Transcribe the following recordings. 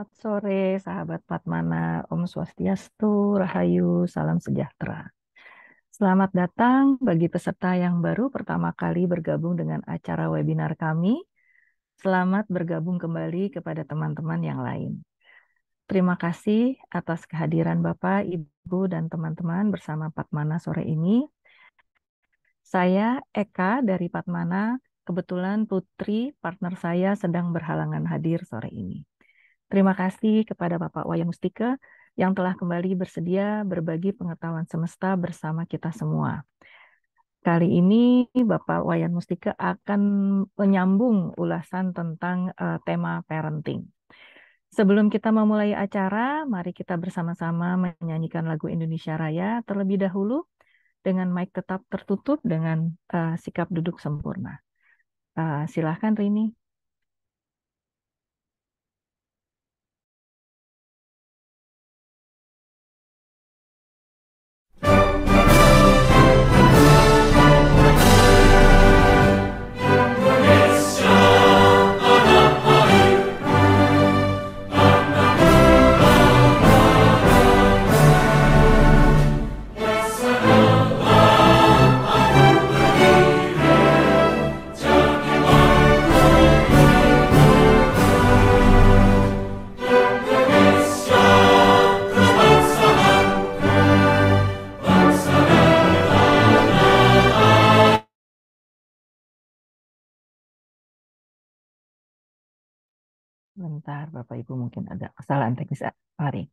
Selamat sore, sahabat Patmana. Om Swastiastu, Rahayu, salam sejahtera. Selamat datang bagi peserta yang baru pertama kali bergabung dengan acara webinar kami. Selamat bergabung kembali kepada teman-teman yang lain. Terima kasih atas kehadiran Bapak, Ibu, dan teman-teman bersama Patmana sore ini. Saya Eka dari Patmana. Kebetulan Putri, partner saya, sedang berhalangan hadir sore ini. Terima kasih kepada Bapak Wayan Mustika yang telah kembali bersedia berbagi pengetahuan semesta bersama kita semua. Kali ini Bapak Wayan Mustika akan menyambung ulasan tentang tema parenting. Sebelum kita memulai acara, mari kita bersama-sama menyanyikan lagu Indonesia Raya terlebih dahulu dengan mic tetap tertutup dengan sikap duduk sempurna. Silahkan Rini. Bentar, Bapak Ibu mungkin ada kesalahan teknis. Mari.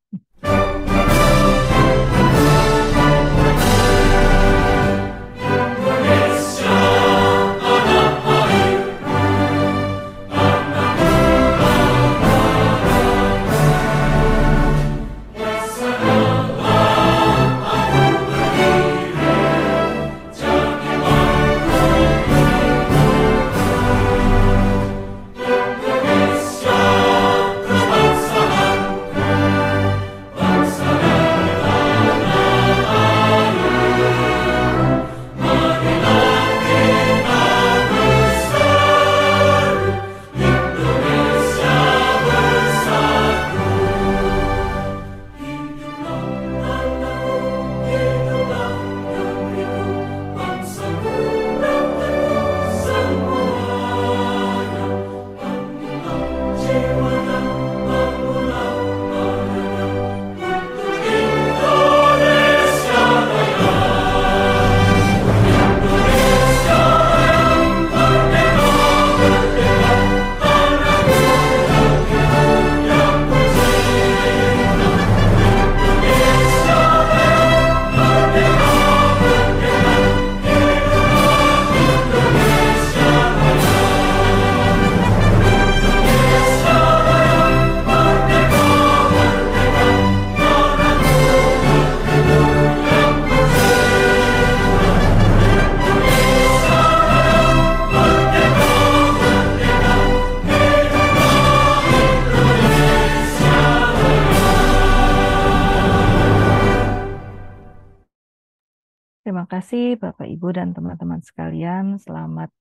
Terima kasih Bapak Ibu dan teman-teman sekalian. Selamat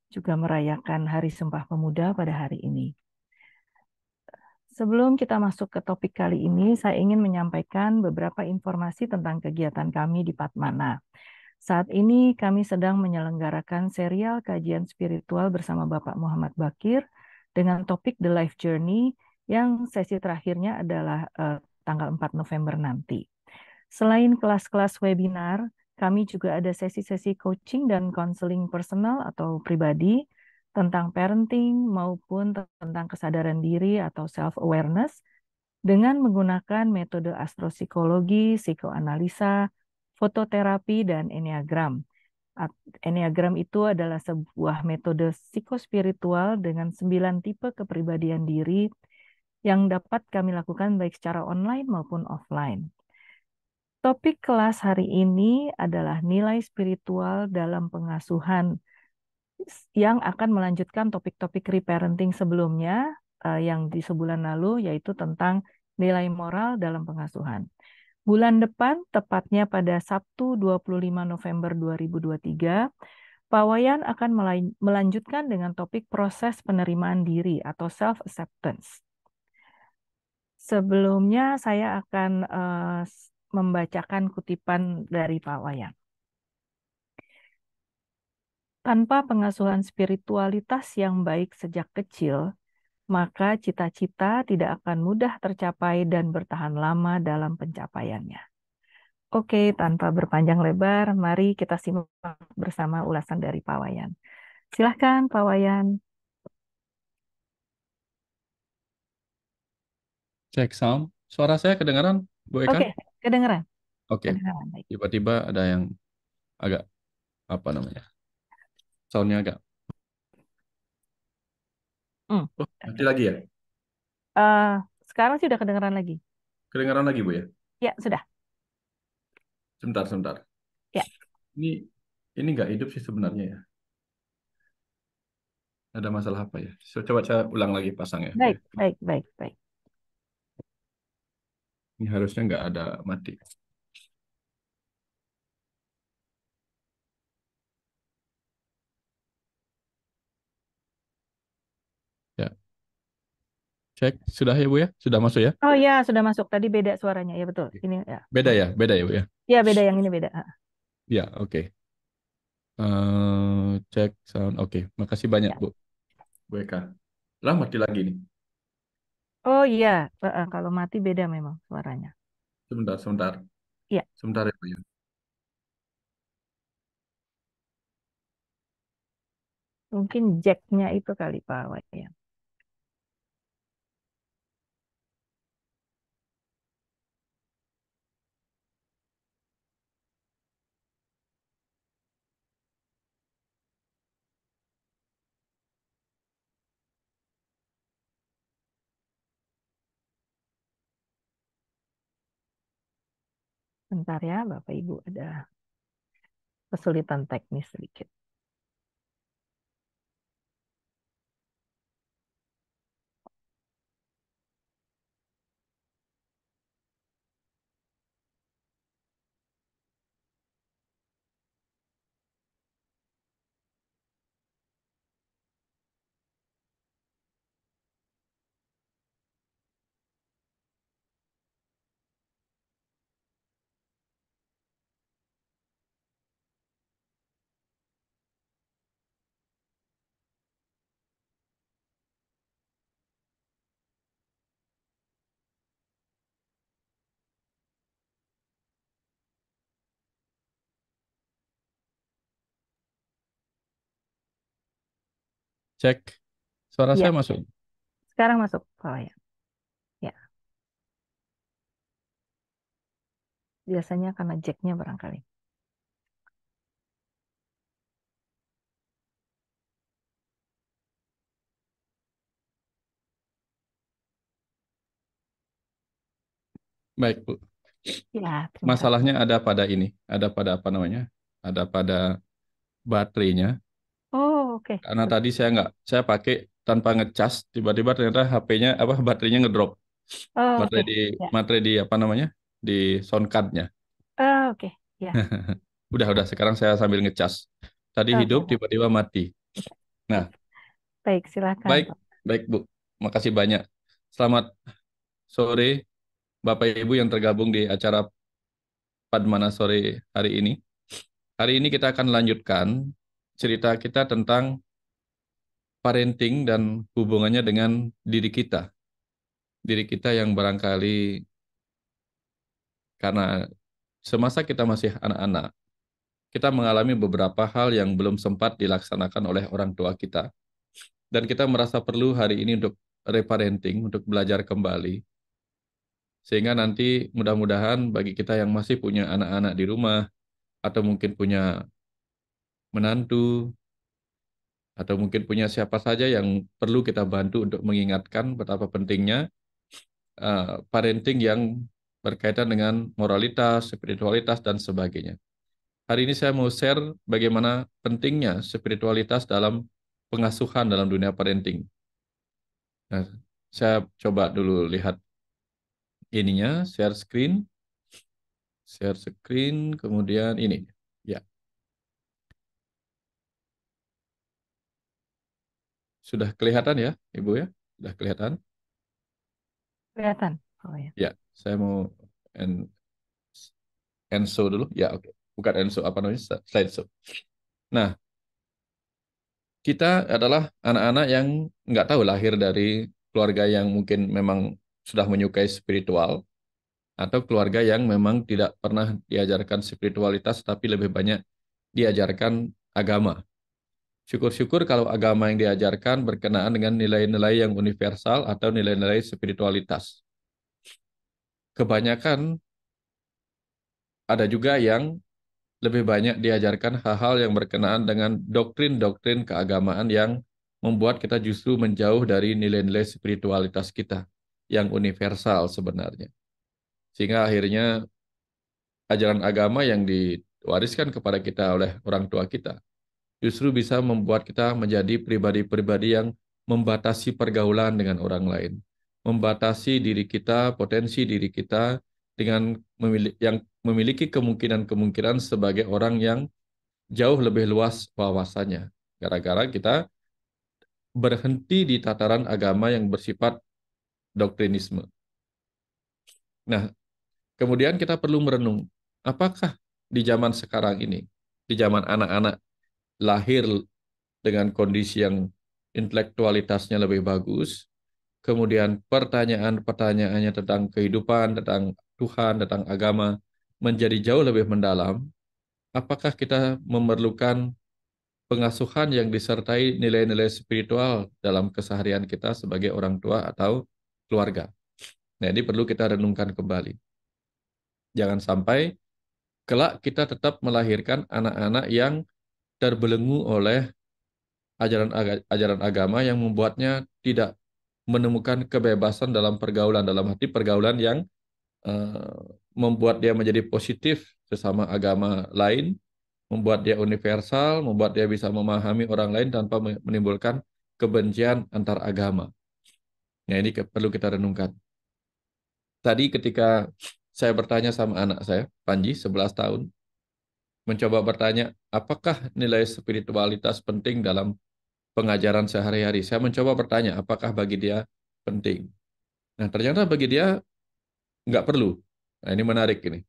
juga merayakan Hari Sumpah Pemuda pada hari ini. Sebelum kita masuk ke topik kali ini, saya ingin menyampaikan beberapa informasi tentang kegiatan kami di Patmana. Saat ini kami sedang menyelenggarakan serial kajian spiritual bersama Bapak Muhammad Bakir dengan topik The Life Journey yang sesi terakhirnya adalah tanggal 4 November nanti. Selain kelas-kelas webinar, kami juga ada sesi-sesi coaching dan counseling personal atau pribadi tentang parenting maupun tentang kesadaran diri atau self-awareness dengan menggunakan metode astropsikologi, psikoanalisa, fototerapi, dan enneagram. Enneagram itu adalah sebuah metode psikospiritual dengan 9 tipe kepribadian diri yang dapat kami lakukan baik secara online maupun offline. Topik kelas hari ini adalah nilai spiritual dalam pengasuhan yang akan melanjutkan topik-topik reparenting sebelumnya yang di sebulan lalu, yaitu tentang nilai moral dalam pengasuhan. Bulan depan, tepatnya pada Sabtu 25 November 2023, Pak Wayan akan melanjutkan dengan topik proses penerimaan diri atau self-acceptance. Sebelumnya saya akan membacakan kutipan dari Pak Wayan. Tanpa pengasuhan spiritualitas yang baik sejak kecil, maka cita-cita tidak akan mudah tercapai dan bertahan lama dalam pencapaiannya. Oke, tanpa berpanjang lebar, mari kita simak bersama ulasan dari Pak Wayan. Silahkan, Pak Wayan. Cek sound. Suara saya kedengaran, Bu Eka? Oke, kedengeran. Oke. Kedengeran, baik. Tiba-tiba ada yang agak apa namanya? Soundnya agak. Hmm, Oh, nanti oke. lagi ya? Eh, Sekarang sudah kedengeran lagi. Kedengaran lagi, Bu ya? Ya, sudah. Sebentar, sebentar. Ya, Ini ini nggak hidup sih sebenarnya ya. Ada masalah apa ya? Coba saya ulang lagi pasang ya, Bu baik, ya. baik, baik, baik. Ini harusnya nggak ada mati. Ya, cek. Sudah ya, Bu ya? Sudah masuk ya? Oh ya, sudah masuk. Tadi beda suaranya. Ya betul. Ini ya. Beda Hmm. ya? Beda ya, Bu ya? Ya beda, yang ini beda. Ya, oke. Cek sound. Oke, makasih banyak, Ya. Bu Eka. Lah, mati lagi nih. Oh iya, kalau mati beda memang suaranya. Sebentar, sebentar. Ya, Sebentar ya, Bu ya. mungkin jacknya itu kali Pak Wayan. Bentar ya, Bapak Ibu, ada kesulitan teknis sedikit. Cek. Suara Iya, saya masuk. sekarang masuk Pak Wayan. Ya, biasanya karena jacknya barangkali. Baik, Bu. Ya, terima kasih. Masalahnya ada pada ini. Ada pada apa namanya? Ada pada baterainya. Oh, oke. Karena tadi saya pakai tanpa ngecas, tiba-tiba ternyata HP-nya apa baterainya ngedrop. Oh, Baterai oke. di Ya. baterai di apa namanya? Di sound card-nya. Oh, oke. Ya. Udah sekarang saya sambil ngecas. Tadi Oke, hidup Pak. tiba-tiba mati. Nah, Sip. Baik, silakan, baik, Pak. baik Bu. Makasih banyak. Selamat sore Bapak Ibu yang tergabung di acara Padmana sore hari ini. Hari ini kita akan lanjutkan cerita kita tentang parenting dan hubungannya dengan diri kita. Diri kita yang barangkali karena semasa kita masih anak-anak, kita mengalami beberapa hal yang belum sempat dilaksanakan oleh orang tua kita. Dan kita merasa perlu hari ini untuk reparenting, untuk belajar kembali. Sehingga nanti mudah-mudahan bagi kita yang masih punya anak-anak di rumah, atau mungkin punya menantu, atau mungkin punya siapa saja yang perlu kita bantu untuk mengingatkan betapa pentingnya parenting yang berkaitan dengan moralitas, spiritualitas, dan sebagainya. Hari ini saya mau share bagaimana pentingnya spiritualitas dalam pengasuhan dalam dunia parenting. Nah, saya coba dulu lihat ininya, share screen, kemudian ini. Ya, sudah kelihatan ya, Ibu ya? Sudah kelihatan? Kelihatan. Oh ya. Ya, saya mau en- Enso dulu. Ya, oke. Bukan Enso, apa namanya? Slideshow. Nah, kita adalah anak-anak yang nggak tahu lahir dari keluarga yang mungkin memang sudah menyukai spiritual, atau keluarga yang memang tidak pernah diajarkan spiritualitas, tapi lebih banyak diajarkan agama. Syukur-syukur kalau agama yang diajarkan berkenaan dengan nilai-nilai yang universal atau nilai-nilai spiritualitas. Kebanyakan ada juga yang lebih banyak diajarkan hal-hal yang berkenaan dengan doktrin-doktrin keagamaan yang membuat kita justru menjauh dari nilai-nilai spiritualitas kita yang universal sebenarnya. Sehingga akhirnya ajaran agama yang diwariskan kepada kita oleh orang tua kita justru bisa membuat kita menjadi pribadi-pribadi yang membatasi pergaulan dengan orang lain, membatasi diri kita, potensi diri kita dengan yang memiliki kemungkinan-kemungkinan sebagai orang yang jauh lebih luas wawasannya. Gara-gara kita berhenti di tataran agama yang bersifat doktrinisme. Nah, kemudian kita perlu merenung, apakah di zaman sekarang ini, di zaman anak-anak lahir dengan kondisi yang intelektualitasnya lebih bagus, kemudian pertanyaan-pertanyaannya tentang kehidupan, tentang Tuhan, tentang agama menjadi jauh lebih mendalam, apakah kita memerlukan pengasuhan yang disertai nilai-nilai spiritual dalam keseharian kita sebagai orang tua atau keluarga? Nah, ini perlu kita renungkan kembali. Jangan sampai kelak kita tetap melahirkan anak-anak yang terbelenggu oleh ajaran agama yang membuatnya tidak menemukan kebebasan dalam pergaulan, dalam arti pergaulan yang eh, membuat dia menjadi positif sesama agama lain, membuat dia universal, membuat dia bisa memahami orang lain tanpa menimbulkan kebencian antar agama. Nah, ini perlu kita renungkan. Tadi ketika saya bertanya sama anak saya, Panji, 11 tahun, mencoba bertanya, apakah nilai spiritualitas penting dalam pengajaran sehari-hari? Saya mencoba bertanya, apakah bagi dia penting? Nah, ternyata bagi dia nggak perlu. Nah, ini menarik ini.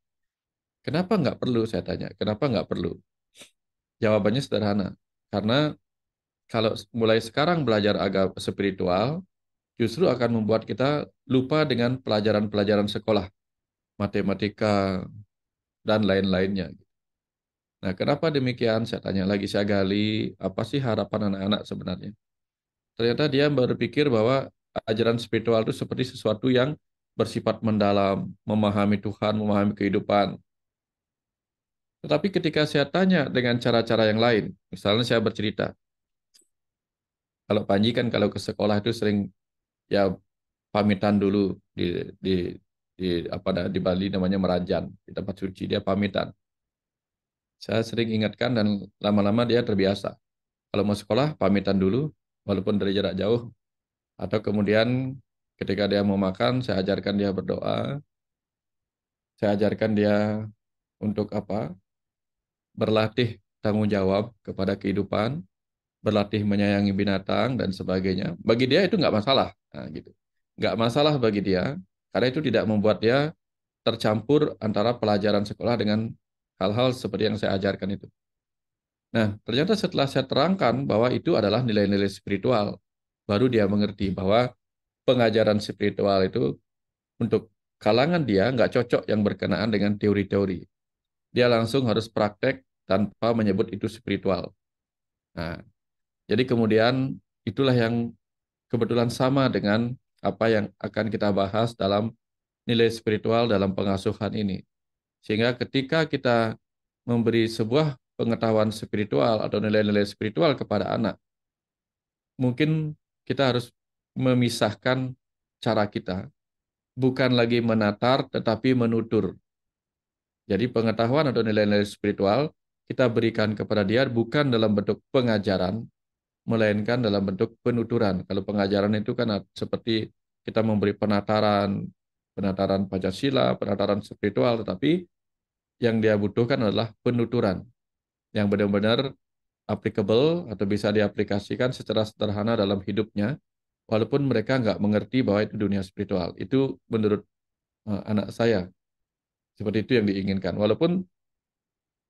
Kenapa nggak perlu, saya tanya. Kenapa nggak perlu? Jawabannya sederhana. Karena kalau mulai sekarang belajar agama spiritual, justru akan membuat kita lupa dengan pelajaran-pelajaran sekolah, matematika, dan lain-lainnya. Nah, kenapa demikian? Saya tanya lagi, saya gali, apa sih harapan anak-anak sebenarnya? Ternyata dia berpikir bahwa ajaran spiritual itu seperti sesuatu yang bersifat mendalam, memahami Tuhan, memahami kehidupan. Tetapi ketika saya tanya dengan cara-cara yang lain, misalnya saya bercerita, kalau Panji kan kalau ke sekolah itu sering ya pamitan dulu di di di di Bali namanya merajan, di tempat suci dia pamitan. Saya sering ingatkan dan lama-lama dia terbiasa. Kalau mau sekolah pamitan dulu walaupun dari jarak jauh, atau kemudian ketika dia mau makan saya ajarkan dia berdoa, saya ajarkan dia untuk apa? Berlatih tanggung jawab kepada kehidupan, berlatih menyayangi binatang dan sebagainya. Bagi dia itu nggak masalah, nah, gitu. Nggak masalah bagi dia, karena itu tidak membuat dia tercampur antara pelajaran sekolah dengan hal-hal seperti yang saya ajarkan itu. Nah, ternyata setelah saya terangkan bahwa itu adalah nilai-nilai spiritual, baru dia mengerti bahwa pengajaran spiritual itu untuk kalangan dia nggak cocok yang berkenaan dengan teori-teori. Dia langsung harus praktek tanpa menyebut itu spiritual. Nah, jadi kemudian itulah yang kebetulan sama dengan apa yang akan kita bahas dalam nilai spiritual dalam pengasuhan ini. Sehingga ketika kita memberi sebuah pengetahuan spiritual atau nilai-nilai spiritual kepada anak, mungkin kita harus memisahkan cara kita, bukan lagi menatar tetapi menutur. Jadi pengetahuan atau nilai-nilai spiritual kita berikan kepada dia bukan dalam bentuk pengajaran, melainkan dalam bentuk penuturan. Kalau pengajaran itu kan seperti kita memberi penataran, penataran Pancasila, penataran spiritual, tetapi yang dia butuhkan adalah penuturan yang benar-benar applicable atau bisa diaplikasikan secara sederhana dalam hidupnya, walaupun mereka nggak mengerti bahwa itu dunia spiritual. Itu menurut anak saya. Seperti itu yang diinginkan. Walaupun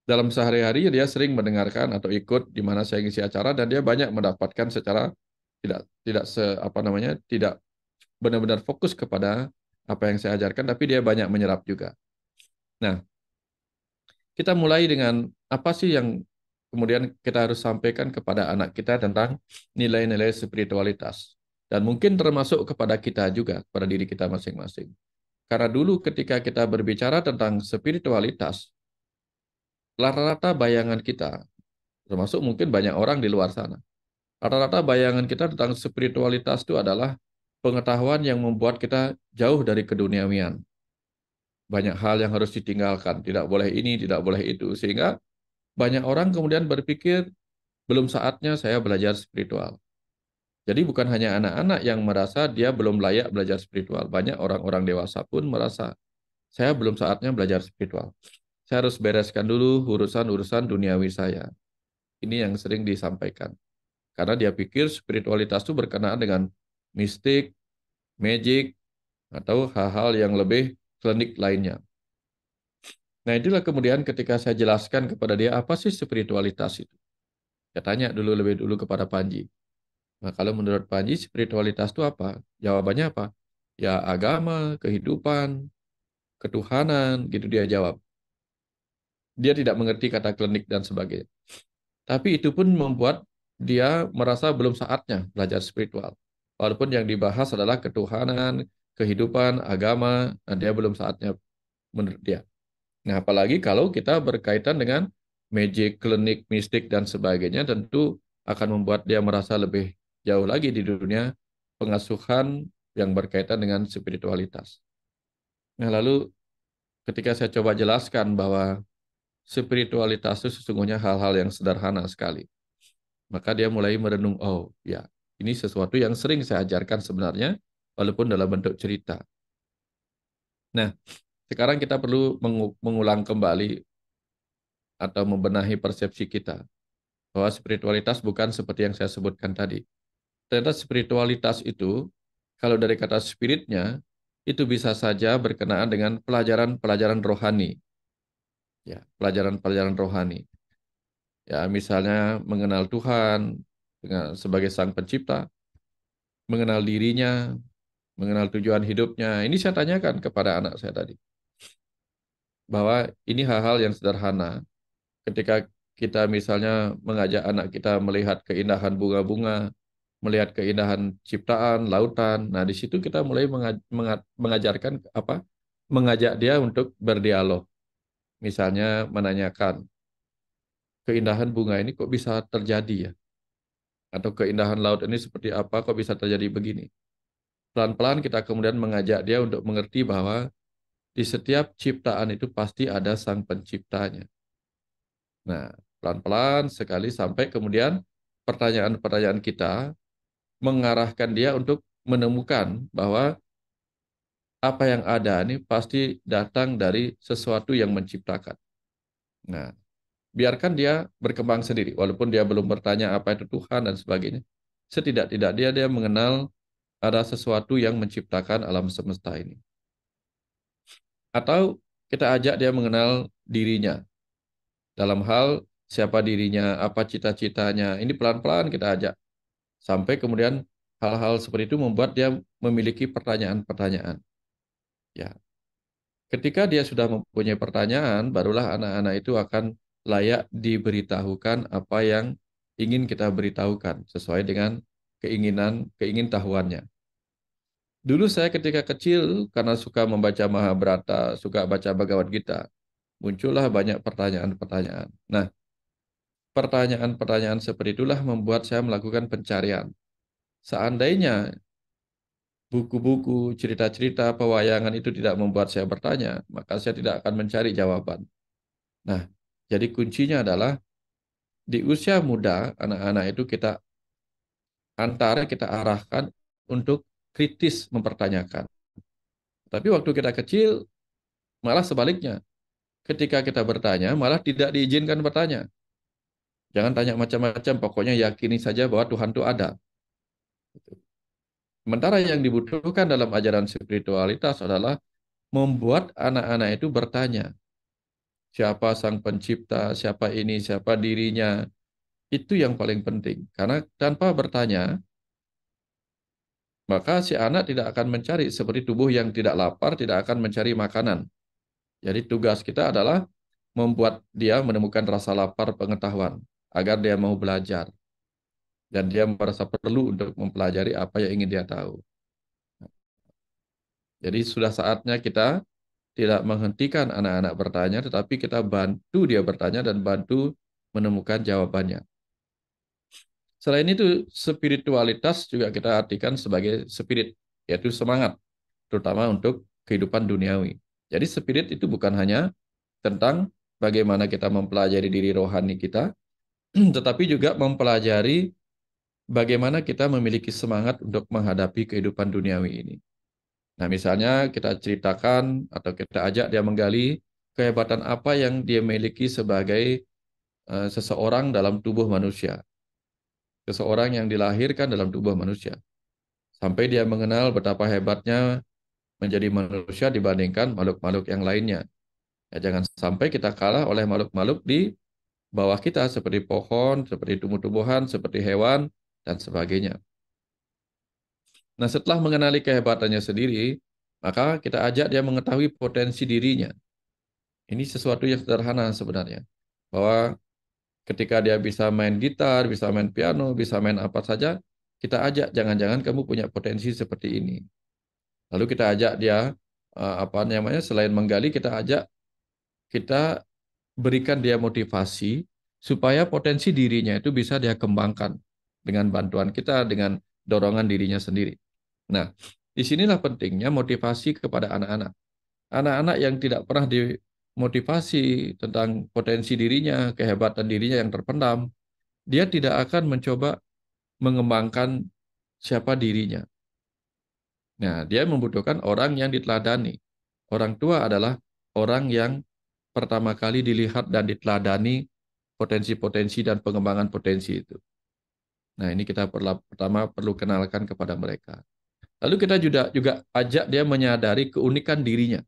dalam sehari-hari dia sering mendengarkan atau ikut di mana saya ngisi acara dan dia banyak mendapatkan secara tidak tidak apa namanya tidak benar-benar fokus kepada apa yang saya ajarkan, tapi dia banyak menyerap juga. Nah, kita mulai dengan apa sih yang kemudian kita harus sampaikan kepada anak kita tentang nilai-nilai spiritualitas. Dan mungkin termasuk kepada kita juga, kepada diri kita masing-masing. Karena dulu ketika kita berbicara tentang spiritualitas, rata-rata bayangan kita, termasuk mungkin banyak orang di luar sana, rata-rata bayangan kita tentang spiritualitas itu adalah pengetahuan yang membuat kita jauh dari keduniawian. Banyak hal yang harus ditinggalkan, tidak boleh ini, tidak boleh itu. Sehingga banyak orang kemudian berpikir, belum saatnya saya belajar spiritual. Jadi bukan hanya anak-anak yang merasa dia belum layak belajar spiritual. Banyak orang-orang dewasa pun merasa, saya belum saatnya belajar spiritual. Saya harus bereskan dulu urusan-urusan duniawi saya. Ini yang sering disampaikan. Karena dia pikir spiritualitas itu berkenaan dengan mistik, magic, atau hal-hal yang lebih klinik lainnya. Nah itulah kemudian ketika saya jelaskan kepada dia, apa sih spiritualitas itu? Saya tanya dulu lebih dulu kepada Panji. Nah, kalau menurut Panji, spiritualitas itu apa? Jawabannya apa? Ya agama, kehidupan, ketuhanan, gitu dia jawab. Dia tidak mengerti kata klinik dan sebagainya. Tapi itu pun membuat dia merasa belum saatnya belajar spiritual. Walaupun yang dibahas adalah ketuhanan, kehidupan, agama, nah dia belum saatnya menurut dia. Nah, apalagi kalau kita berkaitan dengan magic, klinik, mistik, dan sebagainya, tentu akan membuat dia merasa lebih jauh lagi di dunia pengasuhan yang berkaitan dengan spiritualitas. Nah, lalu ketika saya coba jelaskan bahwa spiritualitas itu sesungguhnya hal-hal yang sederhana sekali, maka dia mulai merenung, oh ya, ini sesuatu yang sering saya ajarkan sebenarnya, walaupun dalam bentuk cerita. Nah, sekarang kita perlu mengulang kembali atau membenahi persepsi kita bahwa spiritualitas bukan seperti yang saya sebutkan tadi. Ternyata spiritualitas itu, kalau dari kata spiritnya, itu bisa saja berkenaan dengan pelajaran-pelajaran rohani. Ya, pelajaran-pelajaran rohani. Ya, misalnya mengenal Tuhan sebagai Sang Pencipta, mengenal dirinya, mengenal tujuan hidupnya. Ini saya tanyakan kepada anak saya tadi, bahwa ini hal-hal yang sederhana. Ketika kita misalnya mengajak anak kita melihat keindahan bunga-bunga, melihat keindahan ciptaan, lautan. Nah, di situ kita mulai mengajarkan mengajak dia untuk berdialog. Misalnya menanyakan, keindahan bunga ini kok bisa terjadi ya? Atau keindahan laut ini seperti apa kok bisa terjadi begini? Pelan-pelan kita kemudian mengajak dia untuk mengerti bahwa di setiap ciptaan itu pasti ada sang penciptanya. Nah, pelan-pelan sekali sampai kemudian pertanyaan-pertanyaan kita mengarahkan dia untuk menemukan bahwa apa yang ada ini pasti datang dari sesuatu yang menciptakan. Nah, biarkan dia berkembang sendiri, walaupun dia belum bertanya apa itu Tuhan dan sebagainya. Setidak-tidak dia mengenal ada sesuatu yang menciptakan alam semesta ini. Atau kita ajak dia mengenal dirinya dalam hal siapa dirinya, apa cita-citanya. Ini pelan-pelan kita ajak sampai kemudian hal-hal seperti itu membuat dia memiliki pertanyaan-pertanyaan. Ya, ketika dia sudah mempunyai pertanyaan, barulah anak-anak itu akan layak diberitahukan apa yang ingin kita beritahukan sesuai dengan keingintahuannya. Dulu saya ketika kecil karena suka membaca Mahabharata, suka baca Bhagavad Gita, muncullah banyak pertanyaan-pertanyaan. Nah, pertanyaan-pertanyaan seperti itulah membuat saya melakukan pencarian. Seandainya buku-buku, cerita-cerita, pewayangan itu tidak membuat saya bertanya, maka saya tidak akan mencari jawaban. Nah, jadi kuncinya adalah di usia muda, anak-anak itu kita arahkan untuk kritis mempertanyakan. Tapi waktu kita kecil, malah sebaliknya. Ketika kita bertanya, malah tidak diizinkan bertanya. Jangan tanya macam-macam, pokoknya yakini saja bahwa Tuhan itu ada. Sementara yang dibutuhkan dalam ajaran spiritualitas adalah membuat anak-anak itu bertanya, siapa sang pencipta, siapa ini, siapa dirinya. Itu yang paling penting. Karena tanpa bertanya, maka si anak tidak akan mencari, seperti tubuh yang tidak lapar tidak akan mencari makanan. Jadi tugas kita adalah membuat dia menemukan rasa lapar pengetahuan agar dia mau belajar dan dia merasa perlu untuk mempelajari apa yang ingin dia tahu. Jadi sudah saatnya kita tidak menghentikan anak-anak bertanya, tetapi kita bantu dia bertanya dan bantu menemukan jawabannya. Selain itu, spiritualitas juga kita artikan sebagai spirit, yaitu semangat, terutama untuk kehidupan duniawi. Jadi spirit itu bukan hanya tentang bagaimana kita mempelajari diri rohani kita, tetapi juga mempelajari bagaimana kita memiliki semangat untuk menghadapi kehidupan duniawi ini. Nah, misalnya kita ceritakan atau kita ajak dia menggali kehebatan apa yang dia miliki sebagai seseorang dalam tubuh manusia. Seseorang yang dilahirkan dalam tubuh manusia. Sampai dia mengenal betapa hebatnya menjadi manusia dibandingkan makhluk-makhluk yang lainnya. Ya, jangan sampai kita kalah oleh makhluk-makhluk di bawah kita seperti pohon, seperti tumbuh-tumbuhan, seperti hewan, dan sebagainya. Nah, setelah mengenali kehebatannya sendiri, maka kita ajak dia mengetahui potensi dirinya. Ini sesuatu yang sederhana sebenarnya. Bahwa ketika dia bisa main gitar, bisa main piano, bisa main apa saja, kita ajak, jangan-jangan kamu punya potensi seperti ini. Lalu kita ajak dia, apa namanya, selain menggali, kita ajak, kita berikan dia motivasi, supaya potensi dirinya itu bisa dia kembangkan dengan bantuan kita, dengan dorongan dirinya sendiri. Nah, disinilah pentingnya motivasi kepada anak-anak. Anak-anak yang tidak pernah dimotivasi tentang potensi dirinya, kehebatan dirinya yang terpendam, dia tidak akan mencoba mengembangkan siapa dirinya. Nah, dia membutuhkan orang yang diteladani. Orang tua adalah orang yang pertama kali dilihat dan diteladani potensi-potensi dan pengembangan potensi itu. Nah, ini kita pertama perlu kenalkan kepada mereka. Lalu kita juga ajak dia menyadari keunikan dirinya.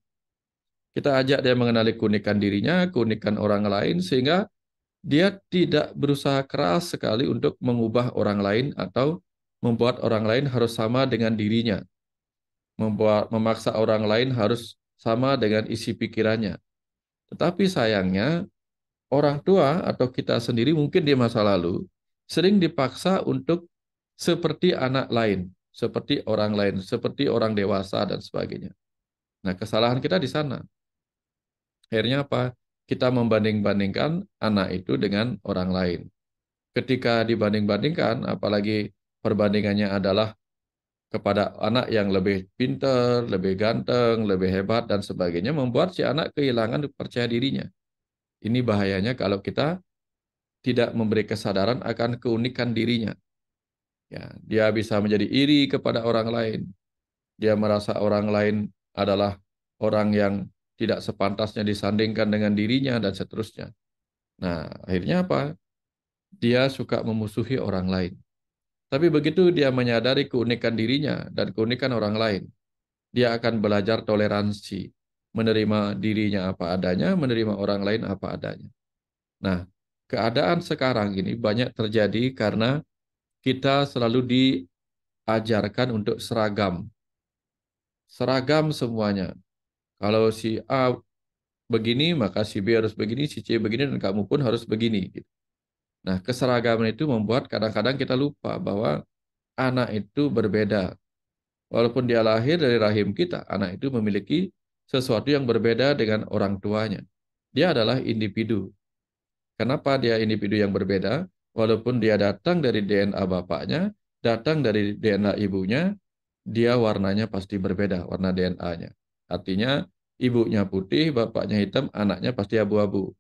Kita ajak dia mengenali keunikan dirinya, keunikan orang lain, sehingga dia tidak berusaha keras sekali untuk mengubah orang lain atau membuat orang lain harus sama dengan dirinya. Memaksa orang lain harus sama dengan isi pikirannya. Tetapi sayangnya, orang tua atau kita sendiri mungkin di masa lalu sering dipaksa untuk seperti anak lain, seperti orang lain, seperti orang dewasa dan sebagainya. Nah, kesalahan kita di sana. Akhirnya apa? Kita membanding-bandingkan anak itu dengan orang lain. Ketika dibanding-bandingkan, apalagi perbandingannya adalah kepada anak yang lebih pintar, lebih ganteng, lebih hebat, dan sebagainya, membuat si anak kehilangan percaya dirinya. Ini bahayanya kalau kita tidak memberi kesadaran akan keunikan dirinya. Ya, dia bisa menjadi iri kepada orang lain. Dia merasa orang lain adalah orang yang tidak sepantasnya disandingkan dengan dirinya, dan seterusnya. Nah, akhirnya apa? Dia suka memusuhi orang lain. Tapi begitu dia menyadari keunikan dirinya dan keunikan orang lain, dia akan belajar toleransi, menerima dirinya apa adanya, menerima orang lain apa adanya. Nah, keadaan sekarang ini banyak terjadi karena kita selalu diajarkan untuk seragam. Seragam semuanya. Kalau si A begini, maka si B harus begini, si C begini, dan kamu pun harus begini. Nah, keseragaman itu membuat kadang-kadang kita lupa bahwa anak itu berbeda. Walaupun dia lahir dari rahim kita, anak itu memiliki sesuatu yang berbeda dengan orang tuanya. Dia adalah individu. Kenapa dia individu yang berbeda? Walaupun dia datang dari DNA bapaknya, datang dari DNA ibunya, dia warnanya pasti berbeda, warna DNA-nya. Artinya, ibunya putih, bapaknya hitam, anaknya pasti abu-abu.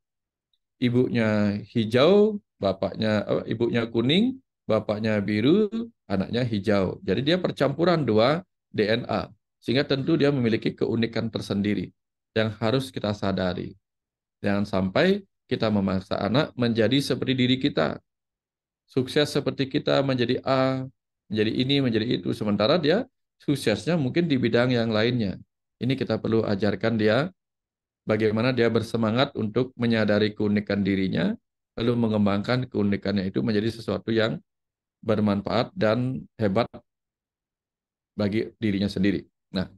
Ibunya hijau, ibunya kuning, bapaknya biru, anaknya hijau. Jadi dia percampuran dua DNA, sehingga tentu dia memiliki keunikan tersendiri yang harus kita sadari. Jangan sampai kita memaksa anak menjadi seperti diri kita, sukses seperti kita, menjadi A, menjadi ini, menjadi itu, sementara dia suksesnya mungkin di bidang yang lainnya. Ini kita perlu ajarkan dia bagaimana dia bersemangat untuk menyadari keunikan dirinya, lalu mengembangkan keunikannya itu menjadi sesuatu yang bermanfaat dan hebat bagi dirinya sendiri. Nah,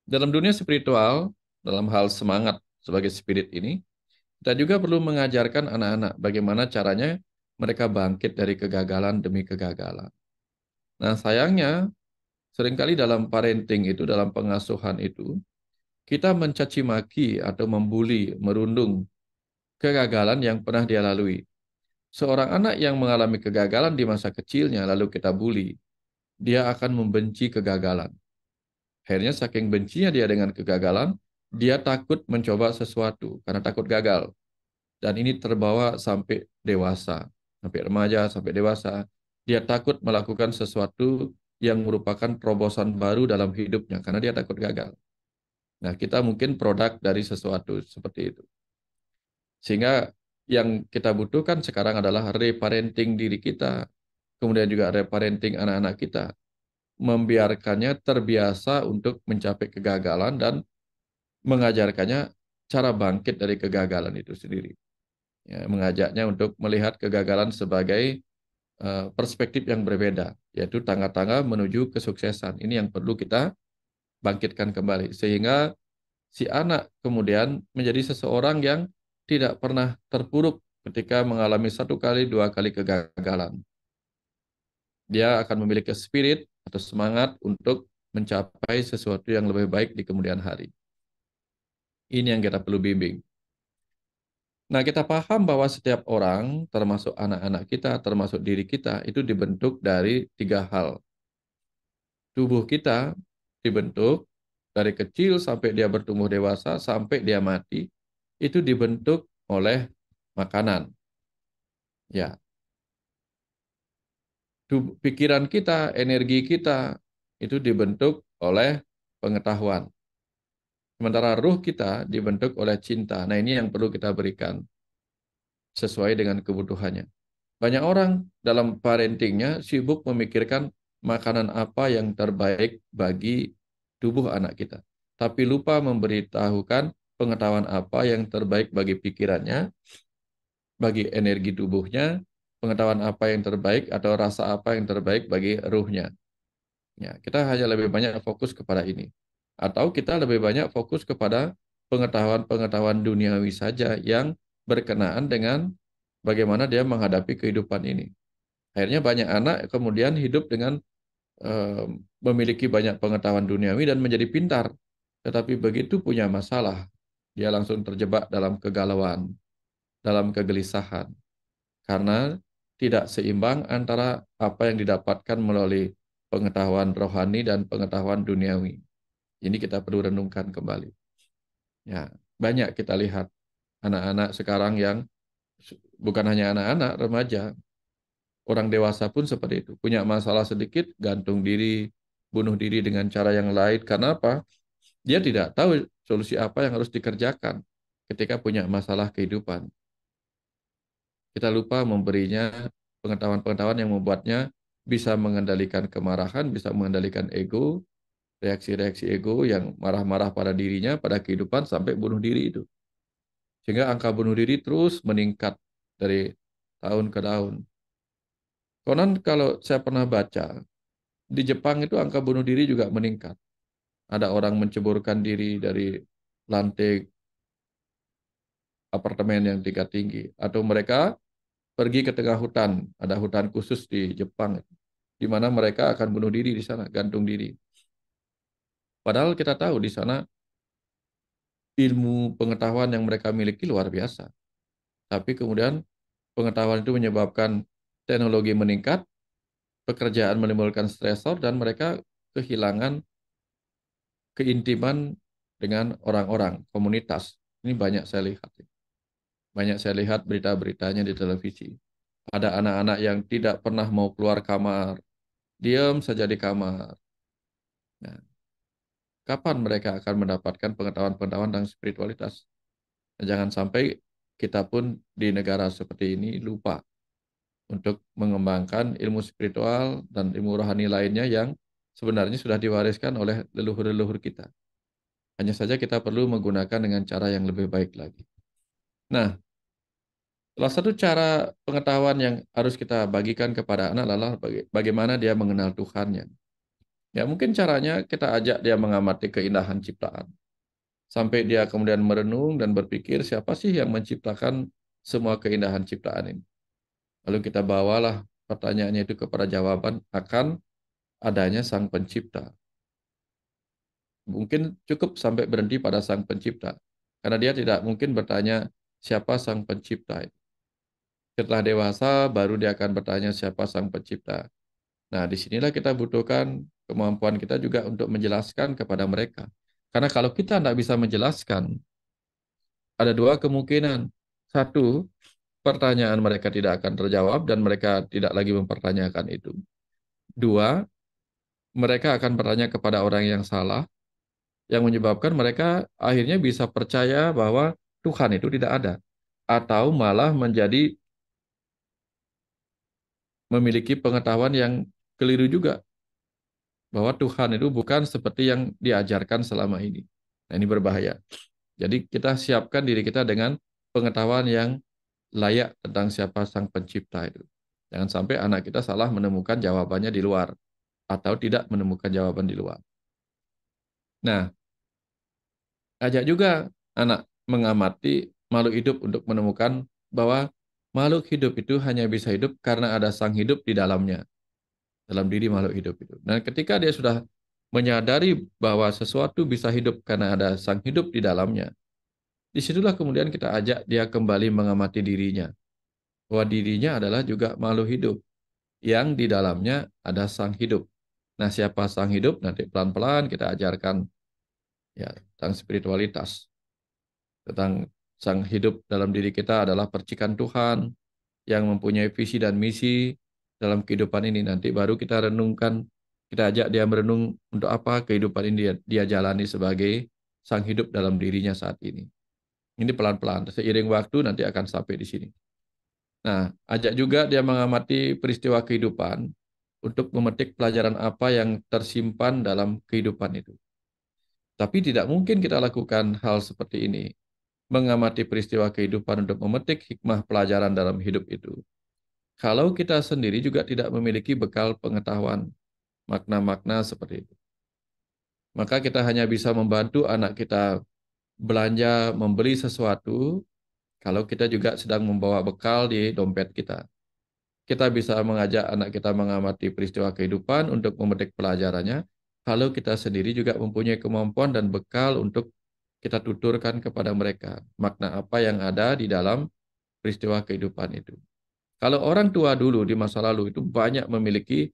dalam dunia spiritual, dalam hal semangat sebagai spirit ini, kita juga perlu mengajarkan anak-anak bagaimana caranya mereka bangkit dari kegagalan demi kegagalan. Nah, sayangnya, seringkali dalam parenting itu, dalam pengasuhan itu, kita mencaci maki atau membuli, merundung kegagalan yang pernah dia lalui. Seorang anak yang mengalami kegagalan di masa kecilnya, lalu kita bully, dia akan membenci kegagalan. Akhirnya saking bencinya dia dengan kegagalan, dia takut mencoba sesuatu karena takut gagal. Dan ini terbawa sampai dewasa, sampai remaja, sampai dewasa. Dia takut melakukan sesuatu yang merupakan terobosan baru dalam hidupnya karena dia takut gagal. Nah, kita mungkin produk dari sesuatu seperti itu. Sehingga yang kita butuhkan sekarang adalah reparenting diri kita, kemudian juga reparenting anak-anak kita, membiarkannya terbiasa untuk mencapai kegagalan dan mengajarkannya cara bangkit dari kegagalan itu sendiri. Ya, mengajaknya untuk melihat kegagalan sebagai perspektif yang berbeda, yaitu tangga-tangga menuju kesuksesan. Ini yang perlu kita bangkitkan kembali, sehingga si anak kemudian menjadi seseorang yang tidak pernah terpuruk ketika mengalami satu kali, dua kali kegagalan. Dia akan memiliki spirit atau semangat untuk mencapai sesuatu yang lebih baik di kemudian hari. Ini yang kita perlu bimbing. Nah, kita paham bahwa setiap orang, termasuk anak-anak kita, termasuk diri kita, itu dibentuk dari tiga hal. Tubuh kita dibentuk dari kecil sampai dia bertumbuh dewasa, sampai dia mati, itu dibentuk oleh makanan. Ya, pikiran kita, energi kita, itu dibentuk oleh pengetahuan. Sementara ruh kita dibentuk oleh cinta. Nah, ini yang perlu kita berikan sesuai dengan kebutuhannya. Banyak orang dalam parentingnya sibuk memikirkan makanan apa yang terbaik bagi tubuh anak kita. Tapi lupa memberitahukan pengetahuan apa yang terbaik bagi pikirannya, bagi energi tubuhnya, pengetahuan apa yang terbaik atau rasa apa yang terbaik bagi ruhnya. Ya, kita hanya lebih banyak fokus kepada ini. Atau kita lebih banyak fokus kepada pengetahuan-pengetahuan duniawi saja yang berkenaan dengan bagaimana dia menghadapi kehidupan ini. Akhirnya banyak anak kemudian hidup dengan eh, memiliki banyak pengetahuan duniawi dan menjadi pintar. Tetapi begitu punya masalah, dia langsung terjebak dalam kegalauan, dalam kegelisahan. Karena tidak seimbang antara apa yang didapatkan melalui pengetahuan rohani dan pengetahuan duniawi. Ini kita perlu renungkan kembali. Ya, banyak kita lihat anak-anak sekarang yang bukan hanya anak-anak, remaja, orang dewasa pun seperti itu. Punya masalah sedikit, gantung diri, bunuh diri dengan cara yang lain. Karena apa? Dia tidak tahu solusi apa yang harus dikerjakan ketika punya masalah kehidupan. Kita lupa memberinya pengetahuan-pengetahuan yang membuatnya bisa mengendalikan kemarahan, bisa mengendalikan ego, reaksi-reaksi ego yang marah-marah pada dirinya, pada kehidupan, sampai bunuh diri itu. Sehingga angka bunuh diri terus meningkat dari tahun ke tahun. Konon kalau saya pernah baca, di Jepang itu angka bunuh diri juga meningkat. Ada orang menceburkan diri dari lantai apartemen yang tingkat tinggi. Atau mereka pergi ke tengah hutan. Ada hutan khusus di Jepang, di mana mereka akan bunuh diri di sana, gantung diri. Padahal kita tahu di sana ilmu pengetahuan yang mereka miliki luar biasa. Tapi kemudian pengetahuan itu menyebabkan teknologi meningkat, pekerjaan menimbulkan stresor, dan mereka kehilangan keintiman dengan orang-orang, komunitas. Ini banyak saya lihat. Banyak saya lihat berita-beritanya di televisi. Ada anak-anak yang tidak pernah mau keluar kamar, diam saja di kamar. Nah, kapan mereka akan mendapatkan pengetahuan-pengetahuan tentang spiritualitas? Nah, jangan sampai kita pun di negara seperti ini lupa untuk mengembangkan ilmu spiritual dan ilmu rohani lainnya yang sebenarnya sudah diwariskan oleh leluhur-leluhur kita. Hanya saja kita perlu menggunakan dengan cara yang lebih baik lagi. Nah, salah satu cara pengetahuan yang harus kita bagikan kepada anak adalah bagaimana dia mengenal Tuhannya. Ya, mungkin caranya kita ajak dia mengamati keindahan ciptaan. Sampai dia kemudian merenung dan berpikir siapa sih yang menciptakan semua keindahan ciptaan ini. Lalu kita bawalah pertanyaannya itu kepada jawaban akan adanya Sang Pencipta. Mungkin cukup sampai berhenti pada Sang Pencipta. Karena dia tidak mungkin bertanya siapa Sang Pencipta. Setelah dewasa, baru dia akan bertanya siapa Sang Pencipta. Nah, disinilah kita butuhkan kemampuan kita juga untuk menjelaskan kepada mereka. Karena kalau kita tidak bisa menjelaskan, ada dua kemungkinan. Satu, pertanyaan mereka tidak akan terjawab dan mereka tidak lagi mempertanyakan itu. Dua, mereka akan bertanya kepada orang yang salah, yang menyebabkan mereka akhirnya bisa percaya bahwa Tuhan itu tidak ada. Atau malah menjadi memiliki pengetahuan yang keliru juga, bahwa Tuhan itu bukan seperti yang diajarkan selama ini. Nah, ini berbahaya. Jadi kita siapkan diri kita dengan pengetahuan yang layak tentang siapa Sang Pencipta itu. Jangan sampai anak kita salah menemukan jawabannya di luar atau tidak menemukan jawaban di luar. Nah, ajak juga anak mengamati makhluk hidup untuk menemukan bahwa makhluk hidup itu hanya bisa hidup karena ada sang hidup di dalamnya, dalam diri makhluk hidup itu. Dan ketika dia sudah menyadari bahwa sesuatu bisa hidup karena ada sang hidup di dalamnya, disitulah kemudian kita ajak dia kembali mengamati dirinya, bahwa dirinya adalah juga makhluk hidup yang di dalamnya ada sang hidup. Nah, siapa sang hidup? Nanti pelan-pelan kita ajarkan ya tentang spiritualitas, tentang sang hidup dalam diri kita adalah percikan Tuhan yang mempunyai visi dan misi dalam kehidupan ini. Nanti baru kita renungkan, kita ajak dia merenung untuk apa kehidupan ini dia jalani sebagai sang hidup dalam dirinya saat ini. Ini pelan-pelan, seiring waktu nanti akan sampai di sini. Nah, ajak juga dia mengamati peristiwa kehidupan untuk memetik pelajaran apa yang tersimpan dalam kehidupan itu. Tapi tidak mungkin kita lakukan hal seperti ini, mengamati peristiwa kehidupan untuk memetik hikmah pelajaran dalam hidup itu. Kalau kita sendiri juga tidak memiliki bekal pengetahuan, makna-makna seperti itu. Maka kita hanya bisa membantu anak kita belanja, membeli sesuatu, kalau kita juga sedang membawa bekal di dompet kita. Kita bisa mengajak anak kita mengamati peristiwa kehidupan untuk memetik pelajarannya, kalau kita sendiri juga mempunyai kemampuan dan bekal untuk kita tuturkan kepada mereka makna apa yang ada di dalam peristiwa kehidupan itu. Kalau orang tua dulu di masa lalu itu banyak memiliki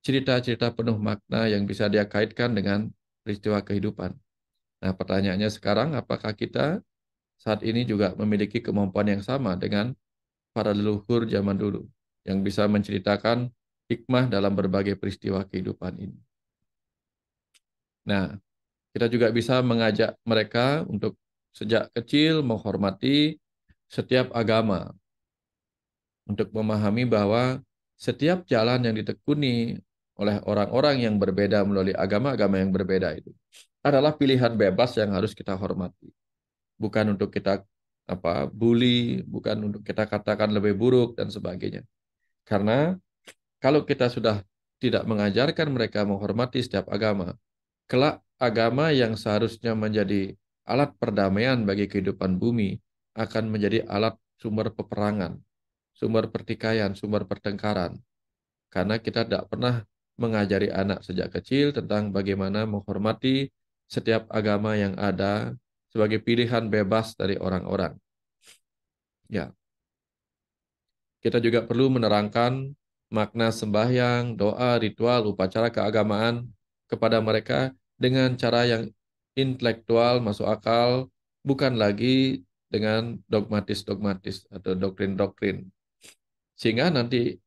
cerita-cerita penuh makna yang bisa dia kaitkan dengan peristiwa kehidupan. Nah, pertanyaannya sekarang, apakah kita saat ini juga memiliki kemampuan yang sama dengan para leluhur zaman dulu yang bisa menceritakan hikmah dalam berbagai peristiwa kehidupan ini. Nah, kita juga bisa mengajak mereka untuk sejak kecil menghormati setiap agama, untuk memahami bahwa setiap jalan yang ditekuni oleh orang-orang yang berbeda melalui agama-agama yang berbeda itu adalah pilihan bebas yang harus kita hormati. Bukan untuk kita bully, bukan untuk kita katakan lebih buruk dan sebagainya. Karena kalau kita sudah tidak mengajarkan mereka menghormati setiap agama, kelak agama yang seharusnya menjadi alat perdamaian bagi kehidupan bumi akan menjadi alat sumber peperangan, sumber pertikaian, sumber pertengkaran. Karena kita tidak pernah mengajari anak sejak kecil tentang bagaimana menghormati setiap agama yang ada sebagai pilihan bebas dari orang-orang. Ya, kita juga perlu menerangkan makna sembahyang, doa, ritual, upacara keagamaan kepada mereka dengan cara yang intelektual, masuk akal, bukan lagi dengan dogmatis-dogmatis atau doktrin-doktrin. Sehingga nanti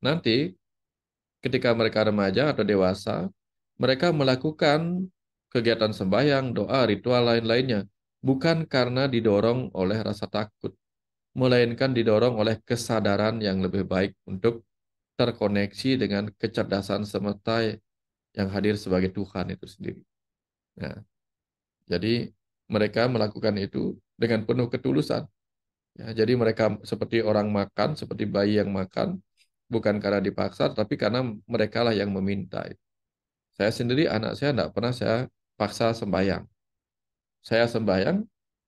ketika mereka remaja atau dewasa, mereka melakukan kegiatan sembahyang, doa, ritual lain-lainnya bukan karena didorong oleh rasa takut, melainkan didorong oleh kesadaran yang lebih baik untuk terkoneksi dengan kecerdasan semesta yang hadir sebagai Tuhan itu sendiri. Nah, jadi mereka melakukan itu dengan penuh ketulusan. Ya, jadi mereka seperti orang makan, seperti bayi yang makan, bukan karena dipaksa, tapi karena mereka lah yang meminta. Saya sendiri, anak saya tidak pernah saya paksa sembahyang. Saya sembahyang,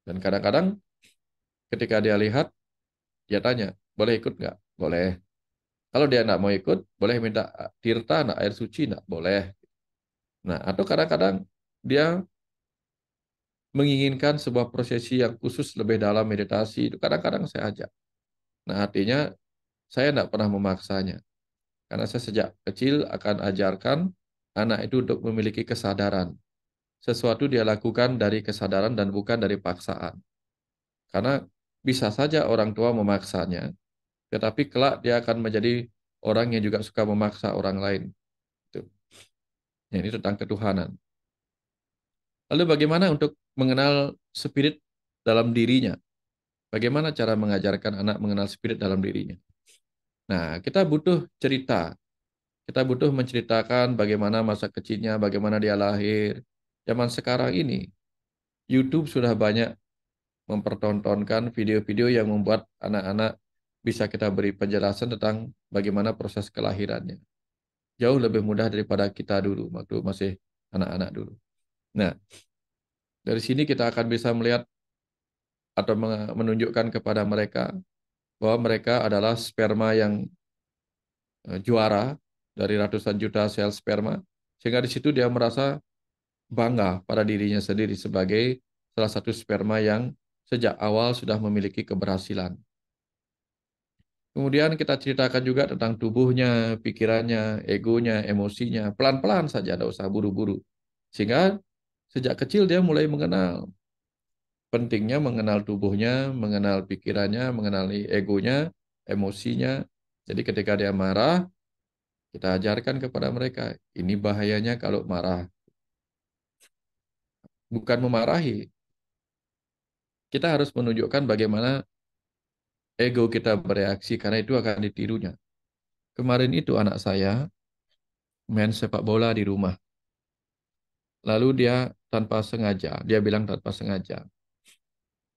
dan kadang-kadang ketika dia lihat, dia tanya, boleh ikut nggak? Boleh. Kalau dia nggak mau ikut, boleh minta tirta, nggak air suci, nggak boleh. Nah, atau kadang-kadang dia menginginkan sebuah prosesi yang khusus lebih dalam meditasi, itu kadang-kadang saya ajak. Nah, artinya saya tidak pernah memaksanya. Karena saya sejak kecil akan ajarkan anak itu untuk memiliki kesadaran. Sesuatu dia lakukan dari kesadaran dan bukan dari paksaan. Karena bisa saja orang tua memaksanya, tetapi kelak dia akan menjadi orang yang juga suka memaksa orang lain. Itu. Ya, ini tentang ketuhanan. Lalu bagaimana untuk mengenal spirit dalam dirinya? Bagaimana cara mengajarkan anak mengenal spirit dalam dirinya? Nah, kita butuh cerita. Kita butuh menceritakan bagaimana masa kecilnya, bagaimana dia lahir. Zaman sekarang ini, YouTube sudah banyak mempertontonkan video-video yang membuat anak-anak bisa kita beri penjelasan tentang bagaimana proses kelahirannya. Jauh lebih mudah daripada kita dulu, waktu masih anak-anak dulu. Nah, dari sini kita akan bisa melihat atau menunjukkan kepada mereka bahwa mereka adalah sperma yang juara dari ratusan juta sel sperma, sehingga di situ dia merasa bangga pada dirinya sendiri sebagai salah satu sperma yang sejak awal sudah memiliki keberhasilan. Kemudian kita ceritakan juga tentang tubuhnya, pikirannya, egonya, emosinya. Pelan-pelan saja, tidak usah buru-buru. Sehingga sejak kecil dia mulai mengenal. Pentingnya mengenal tubuhnya, mengenal pikirannya, mengenali egonya, emosinya. Jadi ketika dia marah, kita ajarkan kepada mereka, ini bahayanya kalau marah. Bukan memarahi. Kita harus menunjukkan bagaimana ego kita bereaksi, karena itu akan ditirunya. Kemarin itu anak saya main sepak bola di rumah. Lalu dia tanpa sengaja, dia bilang tanpa sengaja,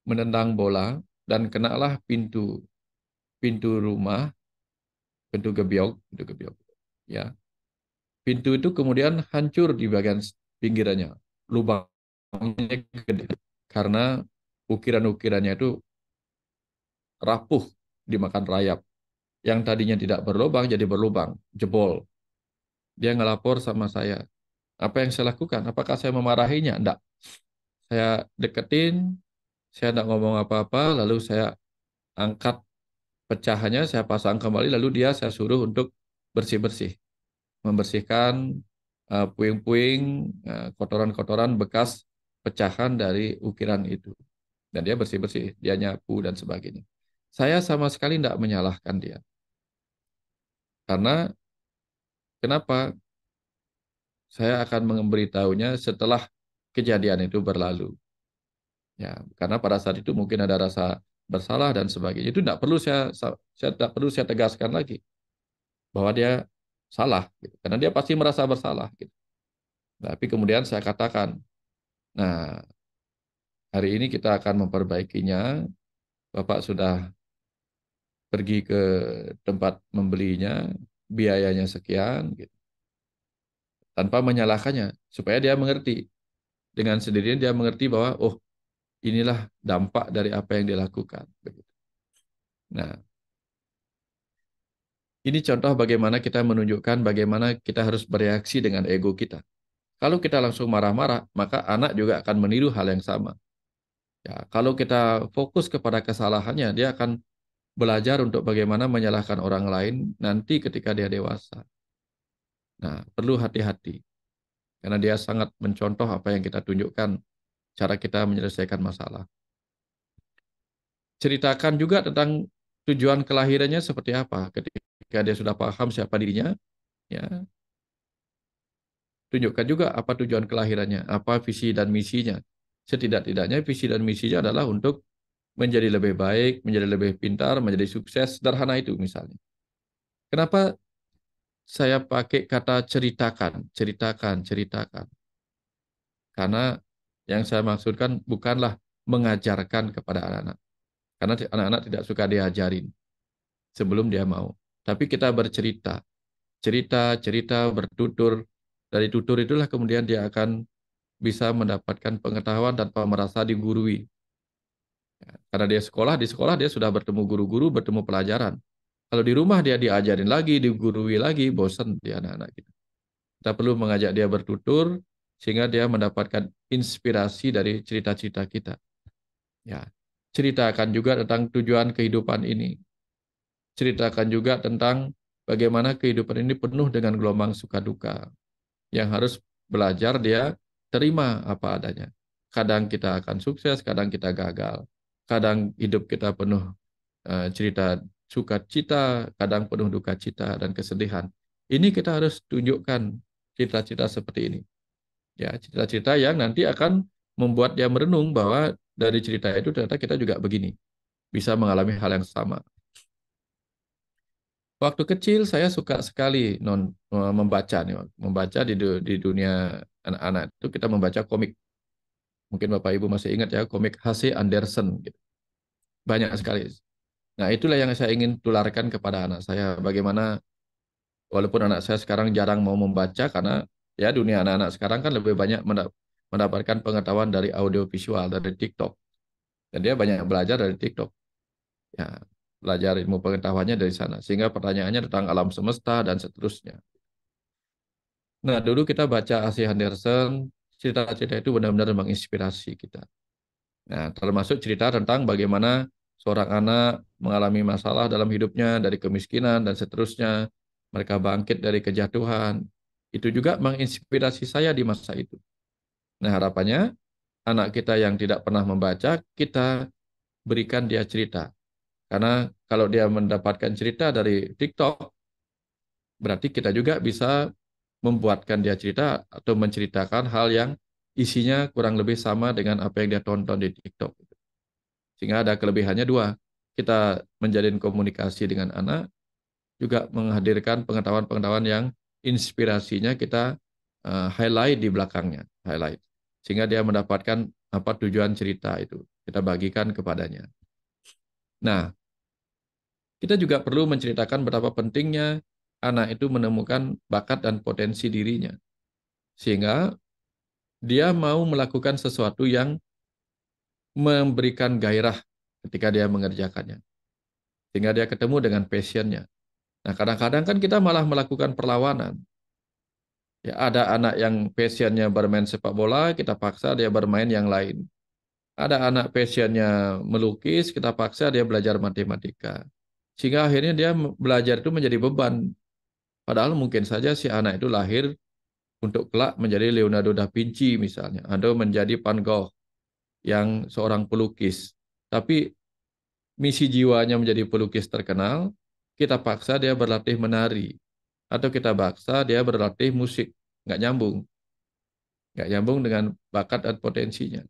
menendang bola dan kenalah pintu pintu rumah, pintu gebyok. Ya, pintu itu kemudian hancur di bagian pinggirannya, lubangnya gede karena ukiran-ukirannya itu rapuh dimakan rayap. Yang tadinya tidak berlubang jadi berlubang, jebol. Dia ngelapor sama saya. Apa yang saya lakukan? Apakah saya memarahinya? Enggak. Saya deketin, saya tidak ngomong apa-apa, lalu saya angkat pecahannya, saya pasang kembali, lalu dia saya suruh untuk bersih-bersih, membersihkan puing-puing, kotoran-kotoran bekas pecahan dari ukiran itu. Dan dia bersih-bersih, dia nyapu dan sebagainya. Saya sama sekali tidak menyalahkan dia. Karena kenapa? Saya akan memberitahunya setelah kejadian itu berlalu. Ya, karena pada saat itu mungkin ada rasa bersalah dan sebagainya. Itu tidak perlu saya tidak perlu saya tegaskan lagi bahwa dia salah, gitu. Karena dia pasti merasa bersalah. Gitu. Tapi kemudian saya katakan, nah hari ini kita akan memperbaikinya. Bapak sudah pergi ke tempat membelinya, biayanya sekian, gitu. Tanpa menyalahkannya, supaya dia mengerti. Dengan sendirinya dia mengerti bahwa, oh inilah dampak dari apa yang dilakukan. Begitu. Nah, ini contoh bagaimana kita menunjukkan bagaimana kita harus bereaksi dengan ego kita. Kalau kita langsung marah-marah, maka anak juga akan meniru hal yang sama. Ya, kalau kita fokus kepada kesalahannya, dia akan belajar untuk bagaimana menyalahkan orang lain nanti ketika dia dewasa. Nah, perlu hati-hati karena dia sangat mencontoh apa yang kita tunjukkan, cara kita menyelesaikan masalah. Ceritakan juga tentang tujuan kelahirannya seperti apa. Ketika dia sudah paham siapa dirinya, ya, tunjukkan juga apa tujuan kelahirannya, apa visi dan misinya. Setidak-tidaknya visi dan misinya adalah untuk menjadi lebih baik, menjadi lebih pintar, menjadi sukses, sederhana itu misalnya. Kenapa saya pakai kata ceritakan, ceritakan, ceritakan? Karena Yang saya maksudkan bukanlah mengajarkan kepada anak-anak. Karena anak-anak tidak suka diajarin sebelum dia mau. Tapi kita bercerita, cerita, bertutur. Dari tutur itulah kemudian dia akan bisa mendapatkan pengetahuan tanpa merasa digurui. Karena dia sekolah, di sekolah dia sudah bertemu guru-guru, bertemu pelajaran. Kalau di rumah dia diajarin lagi, digurui lagi, bosan di anak-anak kita. Kita perlu mengajak dia bertutur, sehingga dia mendapatkan inspirasi dari cerita-cerita kita. Ya, ceritakan juga tentang tujuan kehidupan ini. Ceritakan juga tentang bagaimana kehidupan ini penuh dengan gelombang suka duka. Yang harus belajar dia terima apa adanya. Kadang kita akan sukses, kadang kita gagal. Kadang hidup kita penuh cerita sukacita, kadang penuh duka cita dan kesedihan. Ini kita harus tunjukkan cita-cita seperti ini. Ya, cita-cita yang nanti akan membuat dia merenung bahwa dari cerita itu ternyata kita juga begini, bisa mengalami hal yang sama. Waktu kecil saya suka sekali membaca nih, membaca di dunia anak-anak itu kita membaca komik. Mungkin Bapak Ibu masih ingat ya komik H.C. Andersen gitu. Banyak sekali. Nah, itulah yang saya ingin tularkan kepada anak saya. Bagaimana walaupun anak saya sekarang jarang mau membaca karena ya dunia anak-anak sekarang kan lebih banyak mendapatkan pengetahuan dari audio visual dari TikTok. Dan dia banyak belajar dari TikTok. Ya, belajar ilmu pengetahuannya dari sana. Sehingga pertanyaannya tentang alam semesta dan seterusnya. Nah, dulu kita baca A.C. Henderson, cerita-cerita itu benar-benar menginspirasi kita. Nah, termasuk cerita tentang bagaimana seorang anak mengalami masalah dalam hidupnya dari kemiskinan dan seterusnya. Mereka bangkit dari kejatuhan. Itu juga menginspirasi saya di masa itu. Nah, harapannya anak kita yang tidak pernah membaca, kita berikan dia cerita. Karena kalau dia mendapatkan cerita dari TikTok, berarti kita juga bisa membuatkan dia cerita atau menceritakan hal yang isinya kurang lebih sama dengan apa yang dia tonton di TikTok. Sehingga ada kelebihannya dua. Kita menjalin komunikasi dengan anak, juga menghadirkan pengetahuan-pengetahuan yang inspirasinya kita highlight di belakangnya, highlight. Sehingga dia mendapatkan apa tujuan cerita itu. Kita bagikan kepadanya. Nah, kita juga perlu menceritakan betapa pentingnya anak itu menemukan bakat dan potensi dirinya. Sehingga dia mau melakukan sesuatu yang memberikan gairah ketika dia mengerjakannya. Sehingga dia ketemu dengan passionnya. Nah, kadang-kadang kan kita malah melakukan perlawanan. Ya, ada anak yang passionnya bermain sepak bola, kita paksa dia bermain yang lain. Ada anak passionnya melukis, kita paksa dia belajar matematika. Sehingga akhirnya dia belajar itu menjadi beban. Padahal mungkin saja si anak itu lahir untuk kelak menjadi Leonardo da Vinci misalnya, atau menjadi Van Gogh yang seorang pelukis. Tapi misi jiwanya menjadi pelukis terkenal, kita paksa dia berlatih menari. Atau kita paksa dia berlatih musik. Nggak nyambung. Nggak nyambung dengan bakat dan potensinya.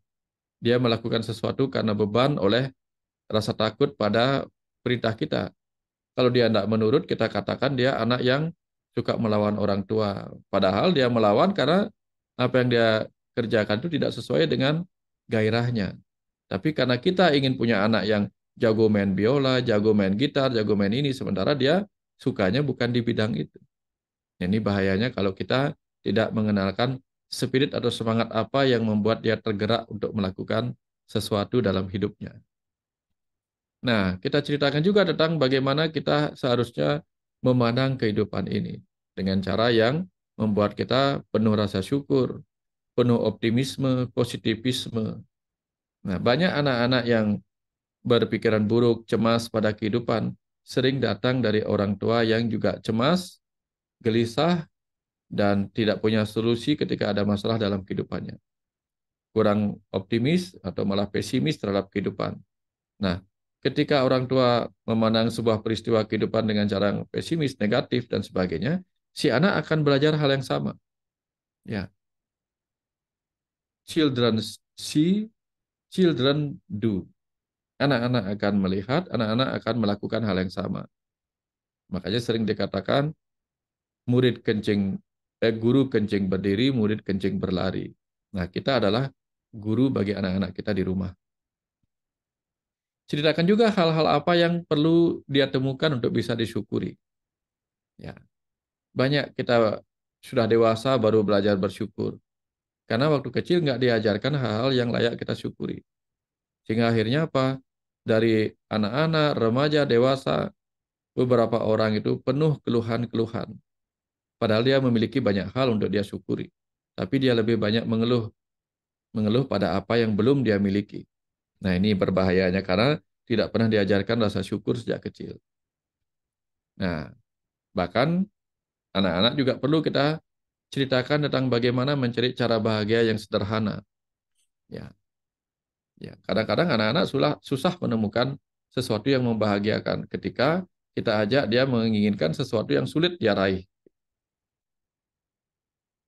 Dia melakukan sesuatu karena beban oleh rasa takut pada perintah kita. Kalau dia tidak menurut, kita katakan dia anak yang suka melawan orang tua. Padahal dia melawan karena apa yang dia kerjakan itu tidak sesuai dengan gairahnya. Tapi karena kita ingin punya anak yang jago main biola, jago main gitar, jago main ini, sementara dia sukanya bukan di bidang itu. Ini bahayanya kalau kita tidak mengenalkan spirit atau semangat apa yang membuat dia tergerak untuk melakukan sesuatu dalam hidupnya. Nah, kita ceritakan juga tentang bagaimana kita seharusnya memandang kehidupan ini dengan cara yang membuat kita penuh rasa syukur, penuh optimisme, positivisme. Nah, banyak anak-anak yang berpikiran buruk, cemas pada kehidupan, sering datang dari orang tua yang juga cemas, gelisah, dan tidak punya solusi ketika ada masalah dalam kehidupannya. Kurang optimis atau malah pesimis terhadap kehidupan. Nah, ketika orang tua memandang sebuah peristiwa kehidupan dengan cara yang pesimis, negatif, dan sebagainya, si anak akan belajar hal yang sama. Ya, children see, children do. Anak-anak akan melihat, anak-anak akan melakukan hal yang sama. Makanya sering dikatakan guru kencing berdiri, murid kencing berlari. Nah, kita adalah guru bagi anak-anak kita di rumah. Ceritakan juga hal-hal apa yang perlu dia temukan untuk bisa disyukuri. Ya, banyak kita sudah dewasa baru belajar bersyukur. Karena waktu kecil nggak diajarkan hal-hal yang layak kita syukuri. Sehingga akhirnya apa? Dari anak-anak, remaja, dewasa, beberapa orang itu penuh keluhan-keluhan. Padahal dia memiliki banyak hal untuk dia syukuri. Tapi dia lebih banyak mengeluh. Mengeluh pada apa yang belum dia miliki. Nah, ini berbahayanya karena tidak pernah diajarkan rasa syukur sejak kecil. Nah, bahkan anak-anak juga perlu kita ceritakan tentang bagaimana mencari cara bahagia yang sederhana. Ya, ya. Kadang-kadang anak-anak susah menemukan sesuatu yang membahagiakan ketika kita ajak dia menginginkan sesuatu yang sulit dia raih.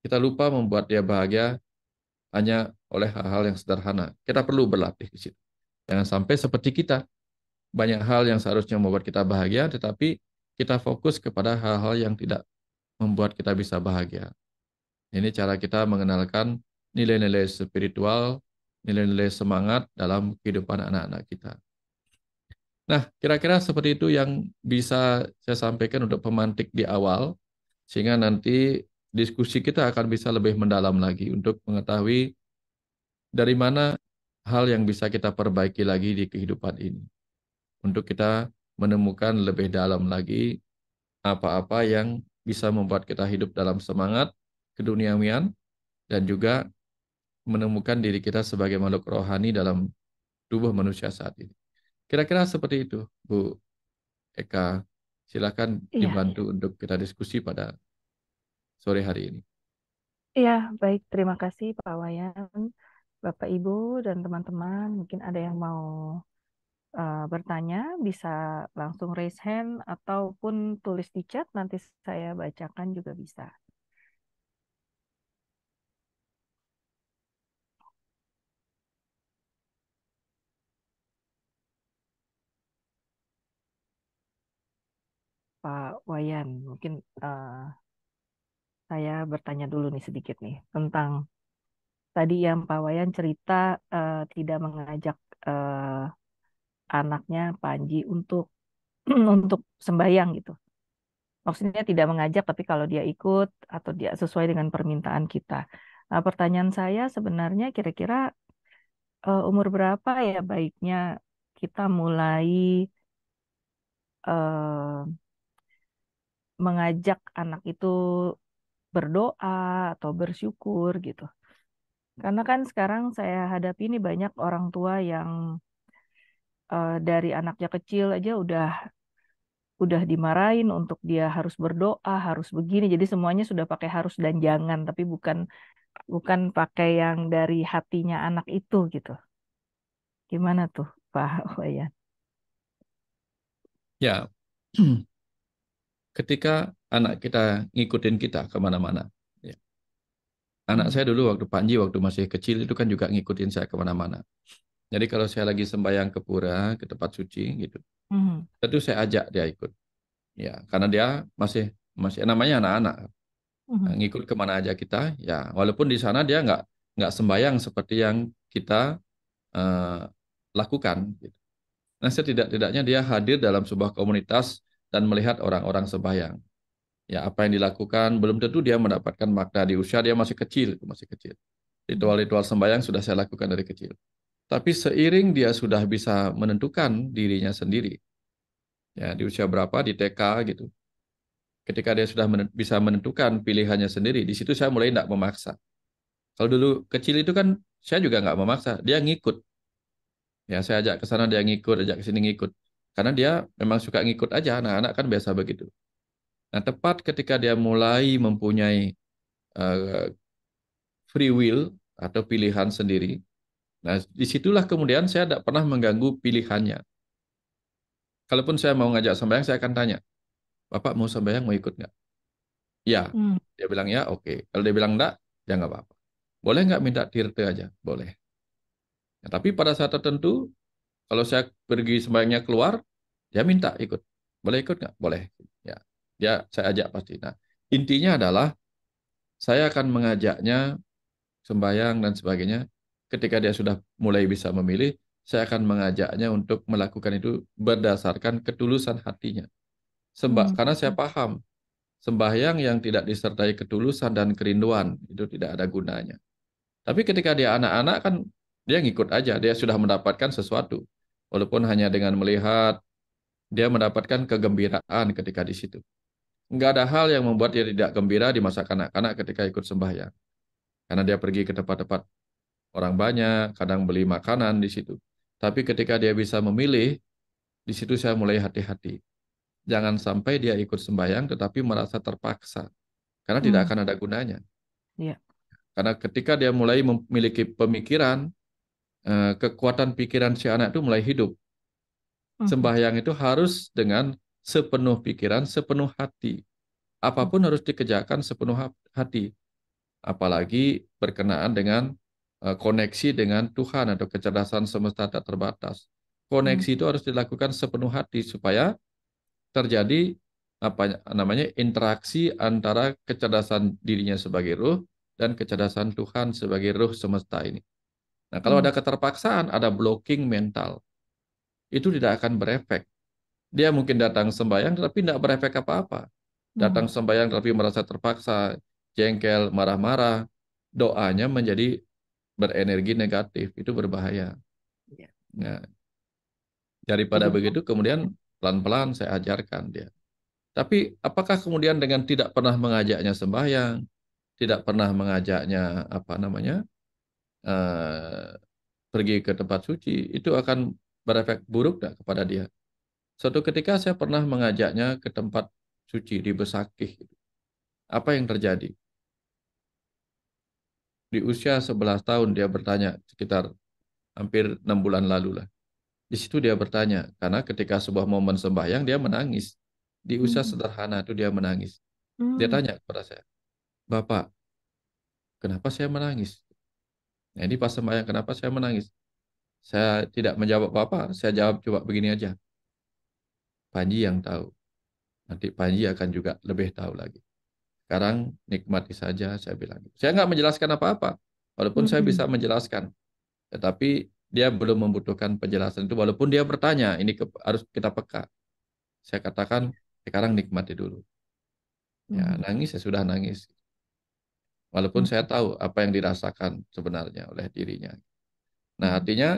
Kita lupa membuat dia bahagia hanya oleh hal-hal yang sederhana. Kita perlu berlatih di situ. Jangan sampai seperti kita. Banyak hal yang seharusnya membuat kita bahagia, tetapi kita fokus kepada hal-hal yang tidak membuat kita bisa bahagia. Ini cara kita mengenalkan nilai-nilai spiritual, nilai-nilai semangat dalam kehidupan anak-anak kita. Nah, kira-kira seperti itu yang bisa saya sampaikan untuk pemantik di awal, sehingga nanti diskusi kita akan bisa lebih mendalam lagi untuk mengetahui dari mana hal yang bisa kita perbaiki lagi di kehidupan ini. Untuk kita menemukan lebih dalam lagi apa-apa yang bisa membuat kita hidup dalam semangat keduniawian dan juga menemukan diri kita sebagai makhluk rohani dalam tubuh manusia saat ini. Kira-kira seperti itu, Bu Eka. Silakan Iya, dibantu untuk kita diskusi pada sore hari ini. iya, baik. Terima kasih Pak Wayan, Bapak Ibu, dan teman-teman. Mungkin ada yang mau bertanya, bisa langsung raise hand ataupun tulis di chat, nanti saya bacakan juga bisa. Pak Wayan, mungkin saya bertanya dulu nih sedikit nih tentang tadi yang Pak Wayan cerita tidak mengajak eh, anaknya Panji untuk untuk sembahyang gitu. Maksudnya tidak mengajak, tapi kalau dia ikut atau dia sesuai dengan permintaan kita. Nah, pertanyaan saya sebenarnya kira-kira umur berapa ya baiknya kita mulai eh, mengajak anak itu berdoa atau bersyukur gitu. Karena kan sekarang saya hadapi ini banyak orang tua yang dari anaknya kecil aja udah dimarahin untuk dia harus berdoa, harus begini. Jadi semuanya sudah pakai harus dan jangan, tapi bukan bukan pakai yang dari hatinya anak itu gitu. Gimana tuh, Pak Wayan? Ya, ketika anak kita ngikutin kita kemana-mana. Ya. Anak Hmm. saya dulu waktu Panji, waktu masih kecil itu kan juga ngikutin saya kemana-mana. Jadi kalau saya lagi sembahyang ke pura, ke tempat suci gitu, Hmm. tentu saya ajak dia ikut. Ya, karena dia masih masih namanya anak-anak. Hmm. Ngikut kemana aja kita, ya walaupun di sana dia nggak sembahyang seperti yang kita eh, lakukan. Gitu. Nah, setidak-tidaknya dia hadir dalam sebuah komunitas dan melihat orang-orang sembahyang. Ya, apa yang dilakukan belum tentu dia mendapatkan makna di usia dia masih kecil, masih kecil. Hmm. Ritual-ritual sembahyang sudah saya lakukan dari kecil. Tapi seiring dia sudah bisa menentukan dirinya sendiri, ya di usia berapa di TK gitu. Ketika dia sudah bisa menentukan pilihannya sendiri, di situ saya mulai tidak memaksa. Kalau dulu kecil itu kan saya juga nggak memaksa, dia ngikut. Ya saya ajak ke sana dia ngikut, ajak ke sini ngikut. Karena dia memang suka ngikut aja, anak-anak kan biasa begitu. Nah tepat ketika dia mulai mempunyai eh, free will atau pilihan sendiri, nah disitulah kemudian saya tidak pernah mengganggu pilihannya. Kalaupun saya mau ngajak sembahyang, saya akan tanya, Bapak mau sembahyang, mau ikut nggak? Ya. Hmm. Dia bilang ya, oke. Kalau dia bilang enggak, ya nggak apa-apa. Boleh nggak minta tirte aja? Boleh. Ya, tapi pada saat tertentu, kalau saya pergi sembahyangnya keluar, dia minta ikut. Boleh ikut nggak? Boleh. Ya, saya ajak pasti. Nah, intinya adalah saya akan mengajaknya sembahyang dan sebagainya ketika dia sudah mulai bisa memilih, saya akan mengajaknya untuk melakukan itu berdasarkan ketulusan hatinya. Hmm. Karena saya paham, sembahyang yang tidak disertai ketulusan dan kerinduan itu tidak ada gunanya. Tapi ketika dia anak-anak kan dia ngikut aja, dia sudah mendapatkan sesuatu. Walaupun hanya dengan melihat, dia mendapatkan kegembiraan ketika di situ. Nggak ada hal yang membuat dia tidak gembira di masa kanak-kanak ketika ikut sembahyang. Karena dia pergi ke tempat-tempat orang banyak, kadang beli makanan di situ. Tapi ketika dia bisa memilih, di situ saya mulai hati-hati. Jangan sampai dia ikut sembahyang tetapi merasa terpaksa. Karena tidak Hmm. akan ada gunanya. Ya. Karena ketika dia mulai memiliki pemikiran, kekuatan pikiran si anak itu mulai hidup. Mhm. Sembahyang itu harus dengan sepenuh pikiran, sepenuh hati. Apapun harus dikerjakan sepenuh hati. Apalagi berkenaan dengan koneksi dengan Tuhan atau kecerdasan semesta tak terbatas. Hmm. Koneksi itu harus dilakukan sepenuh hati supaya terjadi apa namanya interaksi antara kecerdasan dirinya sebagai ruh dan kecerdasan Tuhan sebagai ruh semesta ini. Nah, kalau Hmm. ada keterpaksaan, ada blocking mental, itu tidak akan berefek. Dia mungkin datang sembahyang tapi tidak berefek apa-apa. Datang Hmm. sembahyang tapi merasa terpaksa, jengkel, marah-marah, doanya menjadi berenergi negatif, itu berbahaya. Ya. Nah, daripada Jadi, begitu kemudian pelan-pelan saya ajarkan dia. Tapi apakah kemudian dengan tidak pernah mengajaknya sembahyang, tidak pernah mengajaknya apa namanya eh, pergi ke tempat suci, itu akan berefek buruk nggak kepada dia? Suatu ketika saya pernah mengajaknya ke tempat suci di Besakih. Apa yang terjadi? Di usia 11 tahun dia bertanya, sekitar hampir 6 bulan lalu lah. Di situ dia bertanya, karena ketika sebuah momen sembahyang dia menangis. Di usia hmm. sederhana itu dia menangis. Dia Hmm. tanya kepada saya, Bapak, kenapa saya menangis? Nah ini pas sembahyang, kenapa saya menangis? Saya tidak menjawab apa-apa, saya jawab coba begini aja. Panji yang tahu. Nanti Panji akan juga lebih tahu lagi. Sekarang nikmati saja, saya bilang. Saya nggak menjelaskan apa-apa. Walaupun saya bisa Hmm. menjelaskan. Tetapi dia belum membutuhkan penjelasan itu. Walaupun dia bertanya, ini harus kita peka. Saya katakan, sekarang nikmati dulu. Ya, Hmm. nangis ya sudah nangis. Walaupun Hmm. saya tahu apa yang dirasakan sebenarnya oleh dirinya. Nah, Hmm. artinya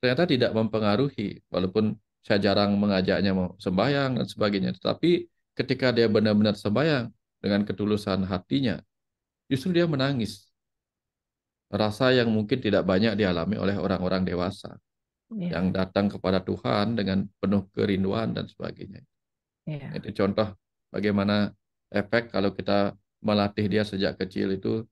ternyata tidak mempengaruhi. Walaupun saya jarang mengajaknya mau sembahyang dan sebagainya. Tetapi ketika dia benar-benar sembahyang dengan ketulusan hatinya, justru dia menangis. Rasa yang mungkin tidak banyak dialami oleh orang-orang dewasa yang Ya. datang kepada Tuhan dengan penuh kerinduan dan sebagainya. Ya. Itu contoh bagaimana efek kalau kita melatih dia sejak kecil itu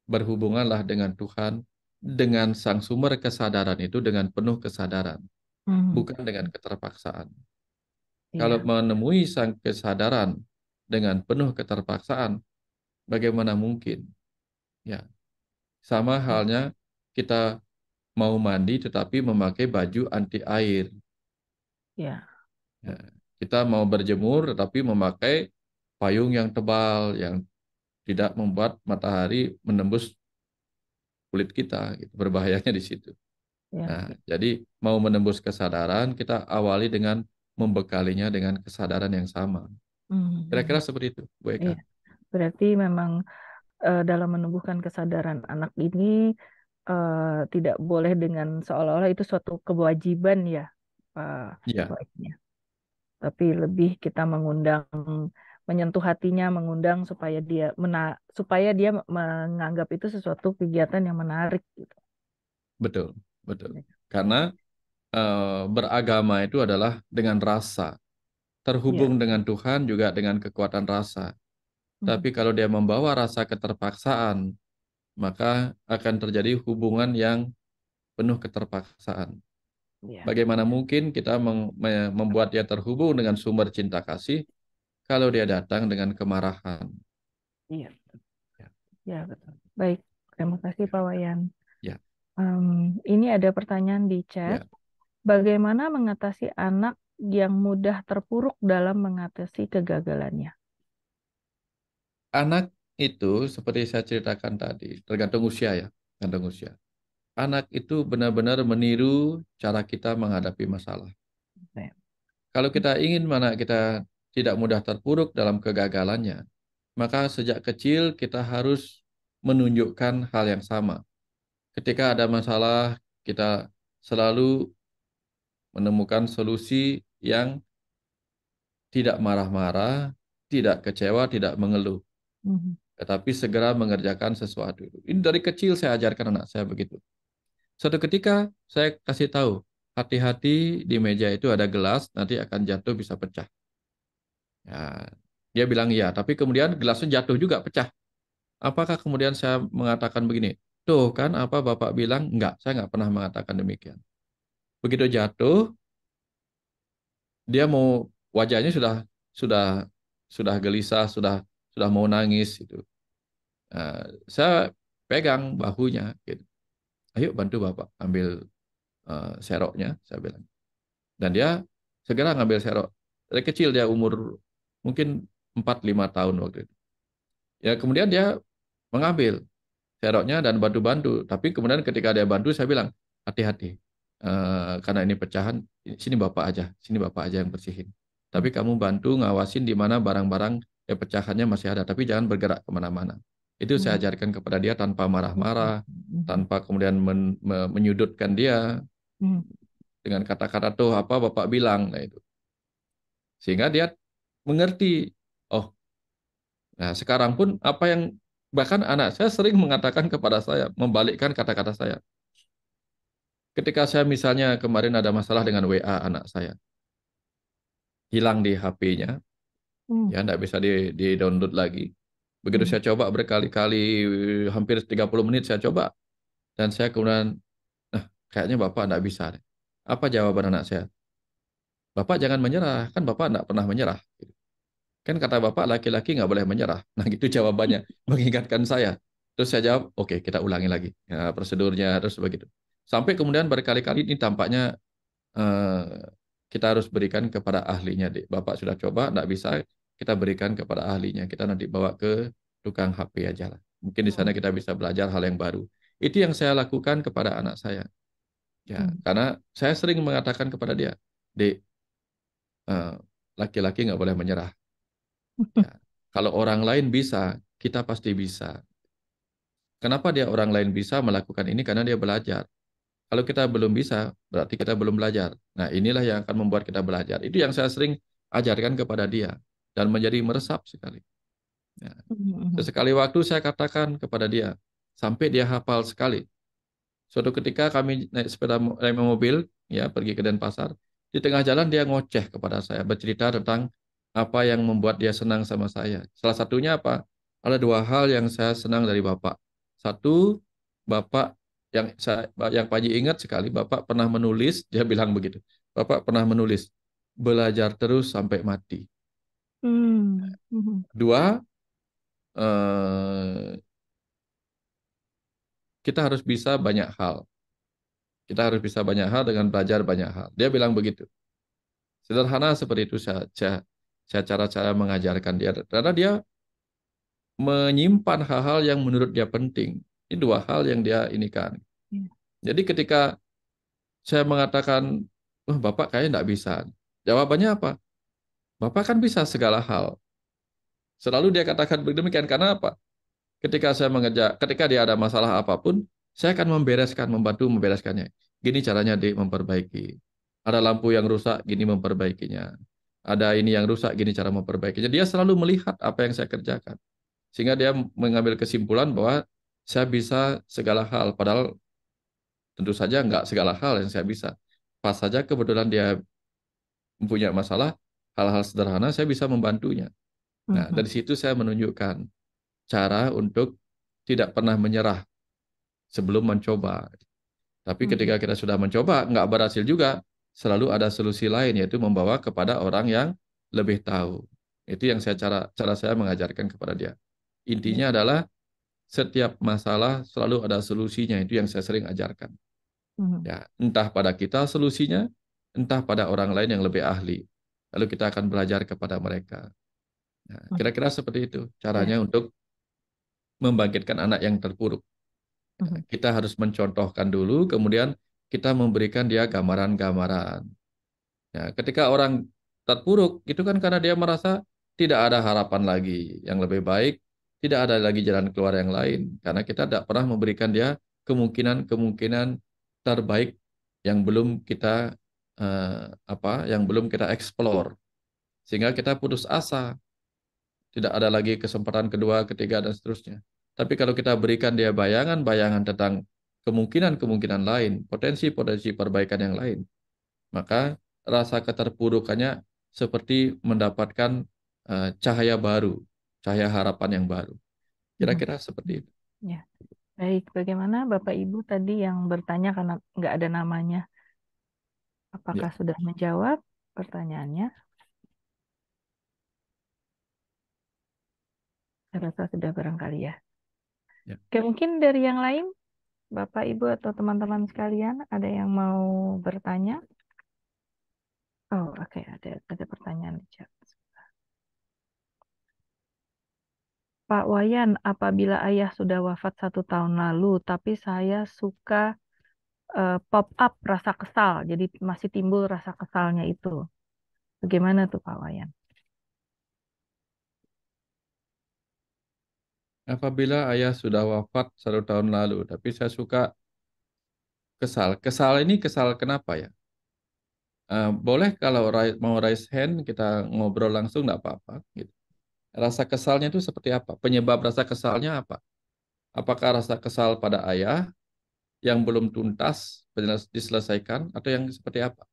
berhubunganlah dengan Tuhan dengan sang sumber kesadaran itu dengan penuh kesadaran, Hmm. bukan dengan keterpaksaan. Kalau Iya. menemui sang kesadaran dengan penuh keterpaksaan, bagaimana mungkin? Ya, sama Ya. halnya kita mau mandi tetapi memakai baju anti air. Ya. Ya, kita mau berjemur tetapi memakai payung yang tebal yang tidak membuat matahari menembus kulit kita, gitu. Berbahayanya di situ. Ya. Nah, jadi mau menembus kesadaran, kita awali dengan membekalinya dengan kesadaran yang sama. Kira-kira Hmm. seperti itu, Bu Eka. Iya. Berarti memang dalam menumbuhkan kesadaran anak ini tidak boleh dengan seolah-olah itu suatu kewajiban ya, Iya, baiknya. Tapi lebih kita mengundang, menyentuh hatinya, mengundang supaya dia menganggap itu sesuatu kegiatan yang menarik gitu. betul, betul. Karena beragama itu adalah dengan rasa. Iya. Terhubung dengan Tuhan juga dengan kekuatan rasa. Mhm. Tapi kalau dia membawa rasa keterpaksaan, maka akan terjadi hubungan yang penuh keterpaksaan. Iya. Bagaimana mungkin kita membuat dia terhubung dengan sumber cinta kasih kalau dia datang dengan kemarahan? Iya. Ya, Ya, betul. Baik, terima kasih ya, Pak Wayan. ya, Ini ada pertanyaan di chat. ya. Bagaimana mengatasi anak yang mudah terpuruk dalam mengatasi kegagalannya? Anak itu seperti saya ceritakan tadi, tergantung usia ya, tergantung usia. anak itu benar-benar meniru cara kita menghadapi masalah. Oke. Kalau kita ingin mana kita tidak mudah terpuruk dalam kegagalannya, maka sejak kecil kita harus menunjukkan hal yang sama. Ketika ada masalah, kita selalu menemukan solusi yang tidak marah-marah, tidak kecewa, tidak mengeluh, Mhm. tetapi segera mengerjakan sesuatu. Ini dari kecil saya ajarkan anak saya begitu. Suatu ketika saya kasih tahu, hati-hati di meja itu ada gelas, nanti akan jatuh bisa pecah. Ya, dia bilang iya, tapi kemudian gelasnya jatuh juga pecah. Apakah kemudian saya mengatakan begini? Tuh kan apa Bapak bilang? Enggak, saya nggak pernah mengatakan demikian. Begitu jatuh, dia mau wajahnya sudah sudah gelisah, sudah mau nangis itu. Saya pegang bahunya gitu. Ayo bantu Bapak ambil seroknya, saya bilang. Dan dia segera ngambil serok. Dari kecil dia umur mungkin 4-5 tahun waktu itu. Ya kemudian dia mengambil seroknya dan bantu-bantu. Tapi kemudian ketika dia bantu saya bilang, hati-hati. Karena ini pecahan, sini Bapak aja yang bersihin. Tapi kamu bantu ngawasin di mana barang-barang pecahannya masih ada, tapi jangan bergerak kemana-mana. Itu saya Mhm. ajarkan kepada dia tanpa marah-marah, Mhm. tanpa kemudian menyudutkan dia Mhm. dengan kata-kata tuh apa Bapak bilang, nah itu. Sehingga dia mengerti. Oh, nah sekarang pun apa yang bahkan anak saya sering mengatakan kepada saya, membalikkan kata-kata saya. Ketika saya misalnya kemarin ada masalah dengan WA anak saya, hilang di HP-nya, Mhm. ya enggak bisa di-download lagi. Begitu Mhm. saya coba berkali-kali, hampir 30 menit saya coba, dan saya kemudian, nah kayaknya Bapak enggak bisa deh. Apa jawaban anak saya? Bapak jangan menyerah, kan Bapak enggak pernah menyerah. Kan kata Bapak laki-laki nggak boleh menyerah. Nah gitu jawabannya, mengingatkan saya. Terus saya jawab, oke kita ulangi lagi. Ya, prosedurnya terus begitu. Sampai kemudian berkali-kali ini tampaknya eh, kita harus berikan kepada ahlinya. Dek. Bapak sudah coba, nggak bisa, kita berikan kepada ahlinya. Kita nanti bawa ke tukang HP aja lah. Mungkin di sana Mhm. kita bisa belajar hal yang baru. Itu yang saya lakukan kepada anak saya. Ya, Mhm. karena saya sering mengatakan kepada dia, Dek, eh, laki-laki nggak boleh menyerah. Ya. Kalau orang lain bisa, kita pasti bisa. Kenapa dia orang lain bisa melakukan ini? Karena dia belajar. Kalau kita belum bisa, berarti kita belum belajar. Nah, inilah yang akan membuat kita belajar. Itu yang saya sering ajarkan kepada dia. Dan menjadi meresap sekali. Ya. Mhm. Sesekali waktu saya katakan kepada dia, sampai dia hafal sekali. Suatu ketika kami naik mobil, ya pergi ke Denpasar. Di tengah jalan dia ngoceh kepada saya, bercerita tentang apa yang membuat dia senang sama saya. Salah satunya apa? Ada dua hal yang saya senang dari Bapak. Satu, Bapak yang Pak Haji ingat sekali, Bapak pernah menulis, dia bilang begitu. Bapak pernah menulis, belajar terus sampai mati. Mhm. Mhm. Dua, kita harus bisa banyak hal. Kita harus bisa banyak hal dengan belajar banyak hal. Dia bilang begitu. Sederhana seperti itu saya cara-cara mengajarkan dia. Karena dia menyimpan hal-hal yang menurut dia penting. Ini dua hal yang dia ini kan. Iya. Jadi ketika saya mengatakan, wah Bapak kayaknya enggak bisa. Jawabannya apa? Bapak kan bisa segala hal. Selalu dia katakan demikian karena apa? Ketika dia ada masalah apapun, saya akan membantu membereskannya. Gini caranya memperbaiki. Ada lampu yang rusak, gini memperbaikinya. Ada ini yang rusak, gini cara memperbaikinya. Dia selalu melihat apa yang saya kerjakan. Sehingga dia mengambil kesimpulan bahwa saya bisa segala hal. Padahal tentu saja nggak segala hal yang saya bisa. Pas saja kebetulan dia mempunyai masalah, hal-hal sederhana saya bisa membantunya. Nah, Mhm. dari situ saya menunjukkan cara untuk tidak pernah menyerah sebelum mencoba. Tapi Mhm. ketika kita sudah mencoba, nggak berhasil juga, selalu ada solusi lain, yaitu membawa kepada orang yang lebih tahu. Itu yang cara saya mengajarkan kepada dia. Iya. Intinya adalah setiap masalah selalu ada solusinya. Itu yang saya sering ajarkan. Mhm. Ya, entah pada kita solusinya, entah pada orang lain yang lebih ahli. Lalu kita akan belajar kepada mereka. Nah, Mhm. kira-kira seperti itu Iya. caranya untuk membangkitkan anak yang terpuruk. Mhm. Kita harus mencontohkan dulu, kemudian kita memberikan dia gambaran-gambaran. Ya, ketika orang terpuruk, itu kan karena dia merasa tidak ada harapan lagi yang lebih baik, tidak ada lagi jalan keluar yang lain, karena kita tidak pernah memberikan dia kemungkinan-kemungkinan terbaik yang belum kita yang belum kita explore, sehingga kita putus asa, tidak ada lagi kesempatan kedua, ketiga, dan seterusnya. Tapi kalau kita berikan dia bayangan-bayangan tentang kemungkinan-kemungkinan lain, potensi-potensi perbaikan yang lain, maka rasa keterpurukannya seperti mendapatkan cahaya baru, cahaya harapan yang baru. Mhm. Kira-kira seperti itu. Ya, baik. Bagaimana Bapak Ibu tadi yang bertanya karena nggak ada namanya, Ya, apakah sudah menjawab pertanyaannya? Saya rasa sudah barangkali ya. ya. Oke, mungkin dari yang lain, Bapak Ibu atau teman-teman sekalian, ada yang mau bertanya? Oh, oke, ada pertanyaan di chat. Pak Wayan, apabila ayah sudah wafat 1 tahun lalu, tapi saya suka pop up rasa kesal, jadi masih timbul rasa kesalnya itu. Bagaimana tuh Pak Wayan? Apabila ayah sudah wafat 1 tahun lalu, tapi saya suka kesal. Kesal ini kesal kenapa ya? Boleh kalau mau raise hand kita ngobrol langsung nggak apa-apa. Gitu. Rasa kesalnya itu seperti apa? Penyebab rasa kesalnya apa? Apakah rasa kesal pada ayah yang belum tuntas diselesaikan atau yang seperti apa?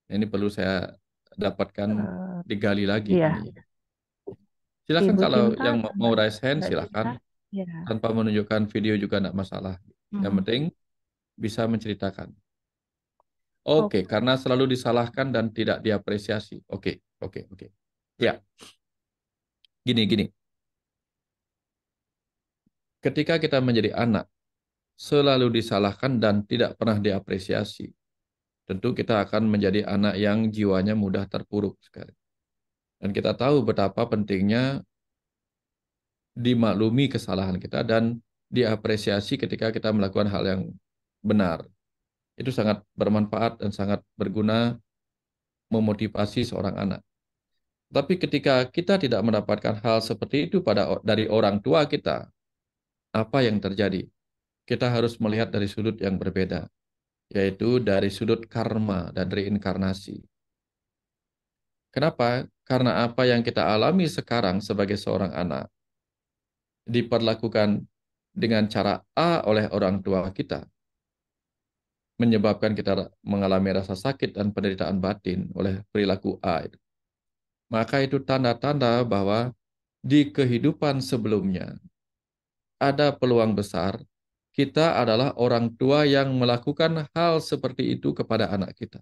Ini perlu saya dapatkan Eh, digali lagi iya, ini. Silakan Ibu kalau Cinta yang sama mau raise hand Mbak silakan Cinta. Ya. tanpa menunjukkan video juga tidak masalah. Yang Mm-mm. penting bisa menceritakan. Oh, Oke, karena selalu disalahkan dan tidak diapresiasi. Oke, oke, oke. Ya, gini. Ketika kita menjadi anak, selalu disalahkan dan tidak pernah diapresiasi. Tentu kita akan menjadi anak yang jiwanya mudah terpuruk sekali. Dan kita tahu betapa pentingnya dimaklumi kesalahan kita dan diapresiasi ketika kita melakukan hal yang benar. Itu sangat bermanfaat dan sangat berguna memotivasi seorang anak. Tapi ketika kita tidak mendapatkan hal seperti itu dari orang tua kita, apa yang terjadi? Kita harus melihat dari sudut yang berbeda, yaitu dari sudut karma dan reinkarnasi. Kenapa? Karena apa yang kita alami sekarang sebagai seorang anak diperlakukan dengan cara A oleh orang tua kita, menyebabkan kita mengalami rasa sakit dan penderitaan batin oleh perilaku A itu. Maka itu tanda-tanda bahwa di kehidupan sebelumnya ada peluang besar kita adalah orang tua yang melakukan hal seperti itu kepada anak kita.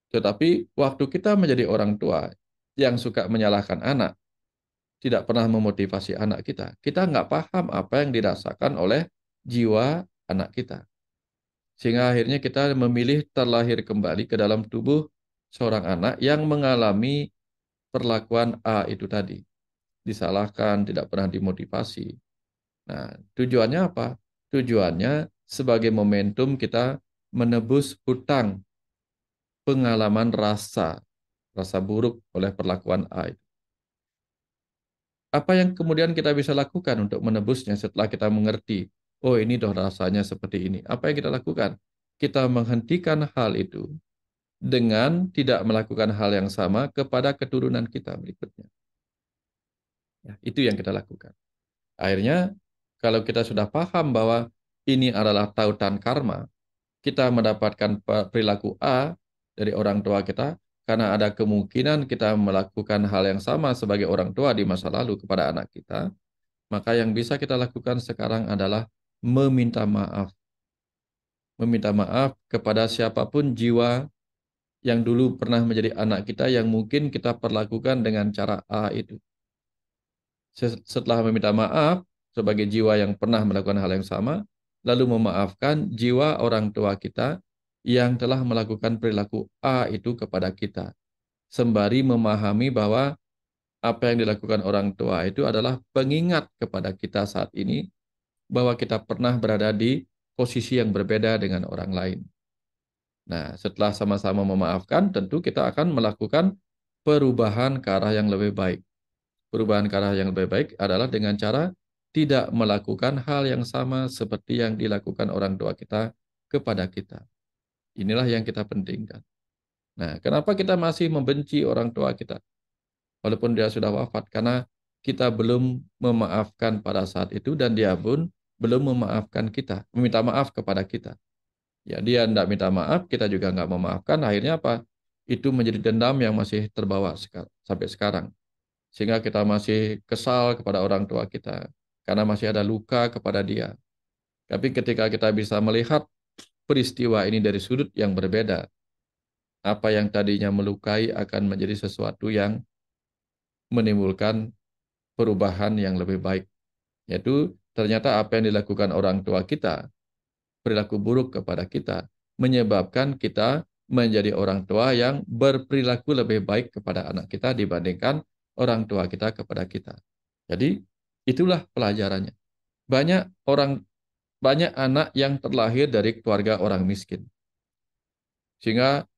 Tetapi waktu kita menjadi orang tua yang suka menyalahkan anak, tidak pernah memotivasi anak kita nggak paham apa yang dirasakan oleh jiwa anak kita. Sehingga akhirnya kita memilih terlahir kembali ke dalam tubuh seorang anak yang mengalami perlakuan A itu tadi. Disalahkan, tidak pernah dimotivasi. Nah, tujuannya apa? Tujuannya sebagai momentum kita menebus hutang pengalaman rasa buruk oleh perlakuan A itu. Apa yang kemudian kita bisa lakukan untuk menebusnya setelah kita mengerti, oh ini doh rasanya seperti ini. Apa yang kita lakukan? Kita menghentikan hal itu dengan tidak melakukan hal yang sama kepada keturunan kita berikutnya. Ya, itu yang kita lakukan. Akhirnya, kalau kita sudah paham bahwa ini adalah tautan karma, kita mendapatkan perilaku A dari orang tua kita, karena ada kemungkinan kita melakukan hal yang sama sebagai orang tua di masa lalu kepada anak kita, maka yang bisa kita lakukan sekarang adalah meminta maaf. Meminta maaf kepada siapapun jiwa yang dulu pernah menjadi anak kita yang mungkin kita perlakukan dengan cara A itu. Setelah meminta maaf sebagai jiwa yang pernah melakukan hal yang sama, lalu memaafkan jiwa orang tua kita yang telah melakukan perilaku A itu kepada kita. Sembari memahami bahwa apa yang dilakukan orang tua itu adalah pengingat kepada kita saat ini bahwa kita pernah berada di posisi yang berbeda dengan orang lain. Nah, setelah sama-sama memaafkan, tentu kita akan melakukan perubahan ke arah yang lebih baik. Perubahan ke arah yang lebih baik adalah dengan cara tidak melakukan hal yang sama seperti yang dilakukan orang tua kita kepada kita. Inilah yang kita pentingkan. Nah, kenapa kita masih membenci orang tua kita walaupun dia sudah wafat? Karena kita belum memaafkan pada saat itu dan dia pun belum memaafkan kita, meminta maaf kepada kita. Ya, dia tidak minta maaf, kita juga nggak memaafkan. Akhirnya apa? Itu menjadi dendam yang masih terbawa sampai sekarang. Sehingga kita masih kesal kepada orang tua kita karena masih ada luka kepada dia. Tapi ketika kita bisa melihat peristiwa ini dari sudut yang berbeda, apa yang tadinya melukai akan menjadi sesuatu yang menimbulkan perubahan yang lebih baik. Yaitu ternyata apa yang dilakukan orang tua kita, perilaku buruk kepada kita, menyebabkan kita menjadi orang tua yang berperilaku lebih baik kepada anak kita dibandingkan orang tua kita kepada kita. Jadi itulah pelajarannya. Banyak orang, banyak anak yang terlahir dari keluarga orang miskin. Sehingga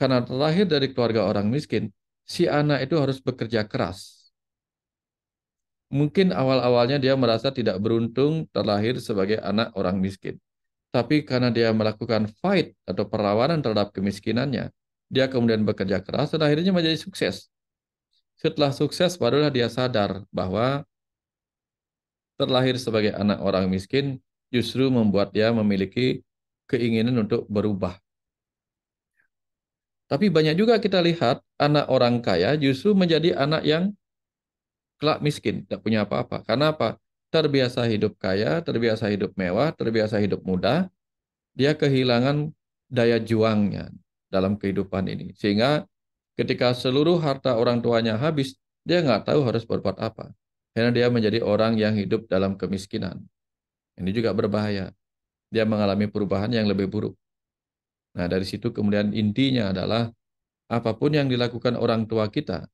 karena terlahir dari keluarga orang miskin, si anak itu harus bekerja keras. Mungkin awal-awalnya dia merasa tidak beruntung terlahir sebagai anak orang miskin. Tapi karena dia melakukan fight atau perlawanan terhadap kemiskinannya, dia kemudian bekerja keras dan akhirnya menjadi sukses. Setelah sukses, barulah dia sadar bahwa terlahir sebagai anak orang miskin justru membuat dia memiliki keinginan untuk berubah. Tapi banyak juga kita lihat anak orang kaya justru menjadi anak yang kelak miskin, tidak punya apa-apa. Karena apa? Terbiasa hidup kaya, terbiasa hidup mewah, terbiasa hidup mudah, dia kehilangan daya juangnya dalam kehidupan ini. Sehingga ketika seluruh harta orang tuanya habis, dia nggak tahu harus berbuat apa. Karena dia menjadi orang yang hidup dalam kemiskinan. Ini juga berbahaya. Dia mengalami perubahan yang lebih buruk. Nah, dari situ kemudian intinya adalah apapun yang dilakukan orang tua kita,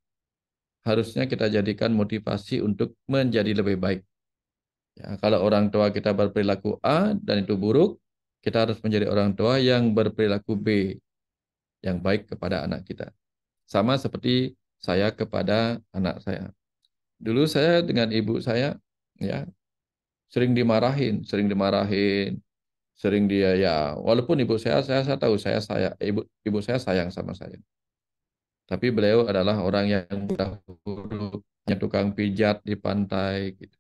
harusnya kita jadikan motivasi untuk menjadi lebih baik. Ya, kalau orang tua kita berperilaku A dan itu buruk, kita harus menjadi orang tua yang berperilaku B, yang baik kepada anak kita. Sama seperti saya kepada anak saya. Dulu saya dengan ibu saya, ya, sering dimarahin, sering dia ya, walaupun ibu saya tahu ibu saya sayang sama saya. Tapi beliau adalah orang yang dahulu tukang pijat di pantai gitu.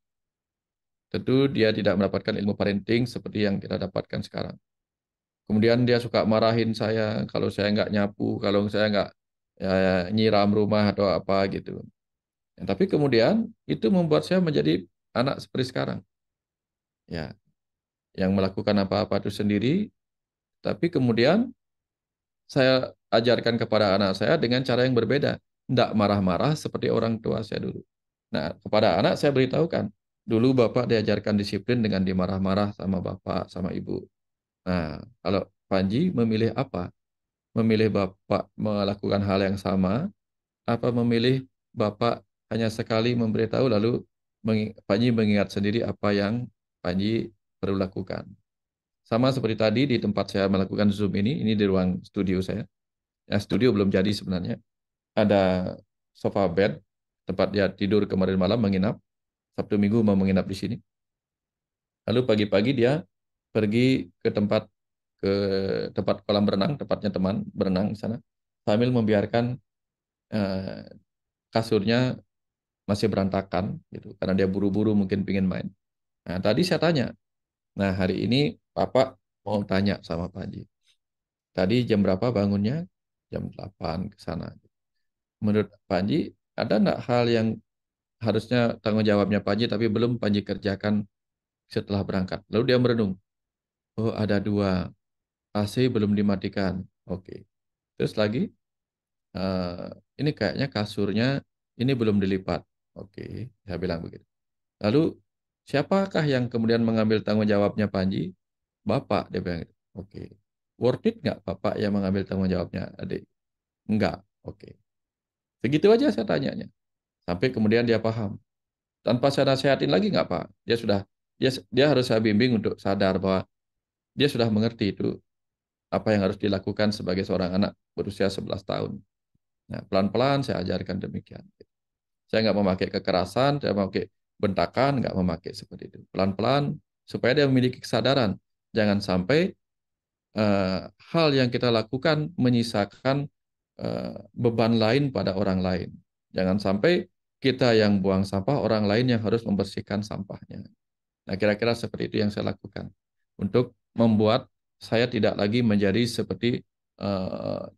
Tentu dia tidak mendapatkan ilmu parenting seperti yang kita dapatkan sekarang. Kemudian dia suka marahin saya kalau saya nggak nyapu, kalau saya nggak ya, nyiram rumah atau apa gitu. Ya, tapi kemudian itu membuat saya menjadi anak seperti sekarang. Ya, yang melakukan apa-apa itu sendiri, tapi kemudian saya ajarkan kepada anak saya dengan cara yang berbeda. Tidak marah-marah seperti orang tua saya dulu. Nah, kepada anak saya beritahukan, dulu Bapak diajarkan disiplin dengan dimarah-marah sama Bapak, sama Ibu. Nah, kalau Panji memilih apa? Memilih Bapak melakukan hal yang sama, apa memilih Bapak hanya sekali memberitahu lalu Panji mengingat sendiri apa yang Panji perlu lakukan. Sama seperti tadi di tempat saya melakukan Zoom ini di ruang studio saya. Ya, studio belum jadi sebenarnya. Ada sofa bed, tempat dia tidur kemarin malam menginap. Sabtu Minggu mau menginap di sini. Lalu pagi-pagi dia pergi ke tempat kolam berenang, tempatnya teman berenang di sana, sambil membiarkan eh, kasurnya masih berantakan gitu, karena dia buru-buru mungkin pingin main. Nah, tadi saya tanya, nah hari ini Bapak mau tanya sama Pak Haji. Tadi jam berapa bangunnya? Jam 8 ke sana. Menurut Pak Haji, ada enggak hal yang harusnya tanggung jawabnya Pak Haji tapi belum Pak Haji kerjakan setelah berangkat? Lalu dia merenung. Oh, ada dua. AC belum dimatikan. Oke. Terus lagi, eh, ini kayaknya kasurnya ini belum dilipat. Oke, saya bilang begitu. Lalu, siapakah yang kemudian mengambil tanggung jawabnya Panji? Bapak, dia bilang gitu. Oke. Worth it nggak Bapak yang mengambil tanggung jawabnya, adik? Enggak. Oke. Segitu aja saya tanyanya. Sampai kemudian dia paham. Tanpa saya nasihatin lagi nggak Pak? Dia sudah dia harus saya bimbing untuk sadar bahwa dia sudah mengerti itu apa yang harus dilakukan sebagai seorang anak berusia 11 tahun. Nah, pelan-pelan saya ajarkan demikian. Saya nggak memakai kekerasan, saya memakai bentakan, nggak memakai seperti itu. Pelan-pelan supaya dia memiliki kesadaran. Jangan sampai hal yang kita lakukan menyisakan beban lain pada orang lain. Jangan sampai kita yang buang sampah, orang lain yang harus membersihkan sampahnya. Nah, kira-kira seperti itu yang saya lakukan untuk membuat saya tidak lagi menjadi seperti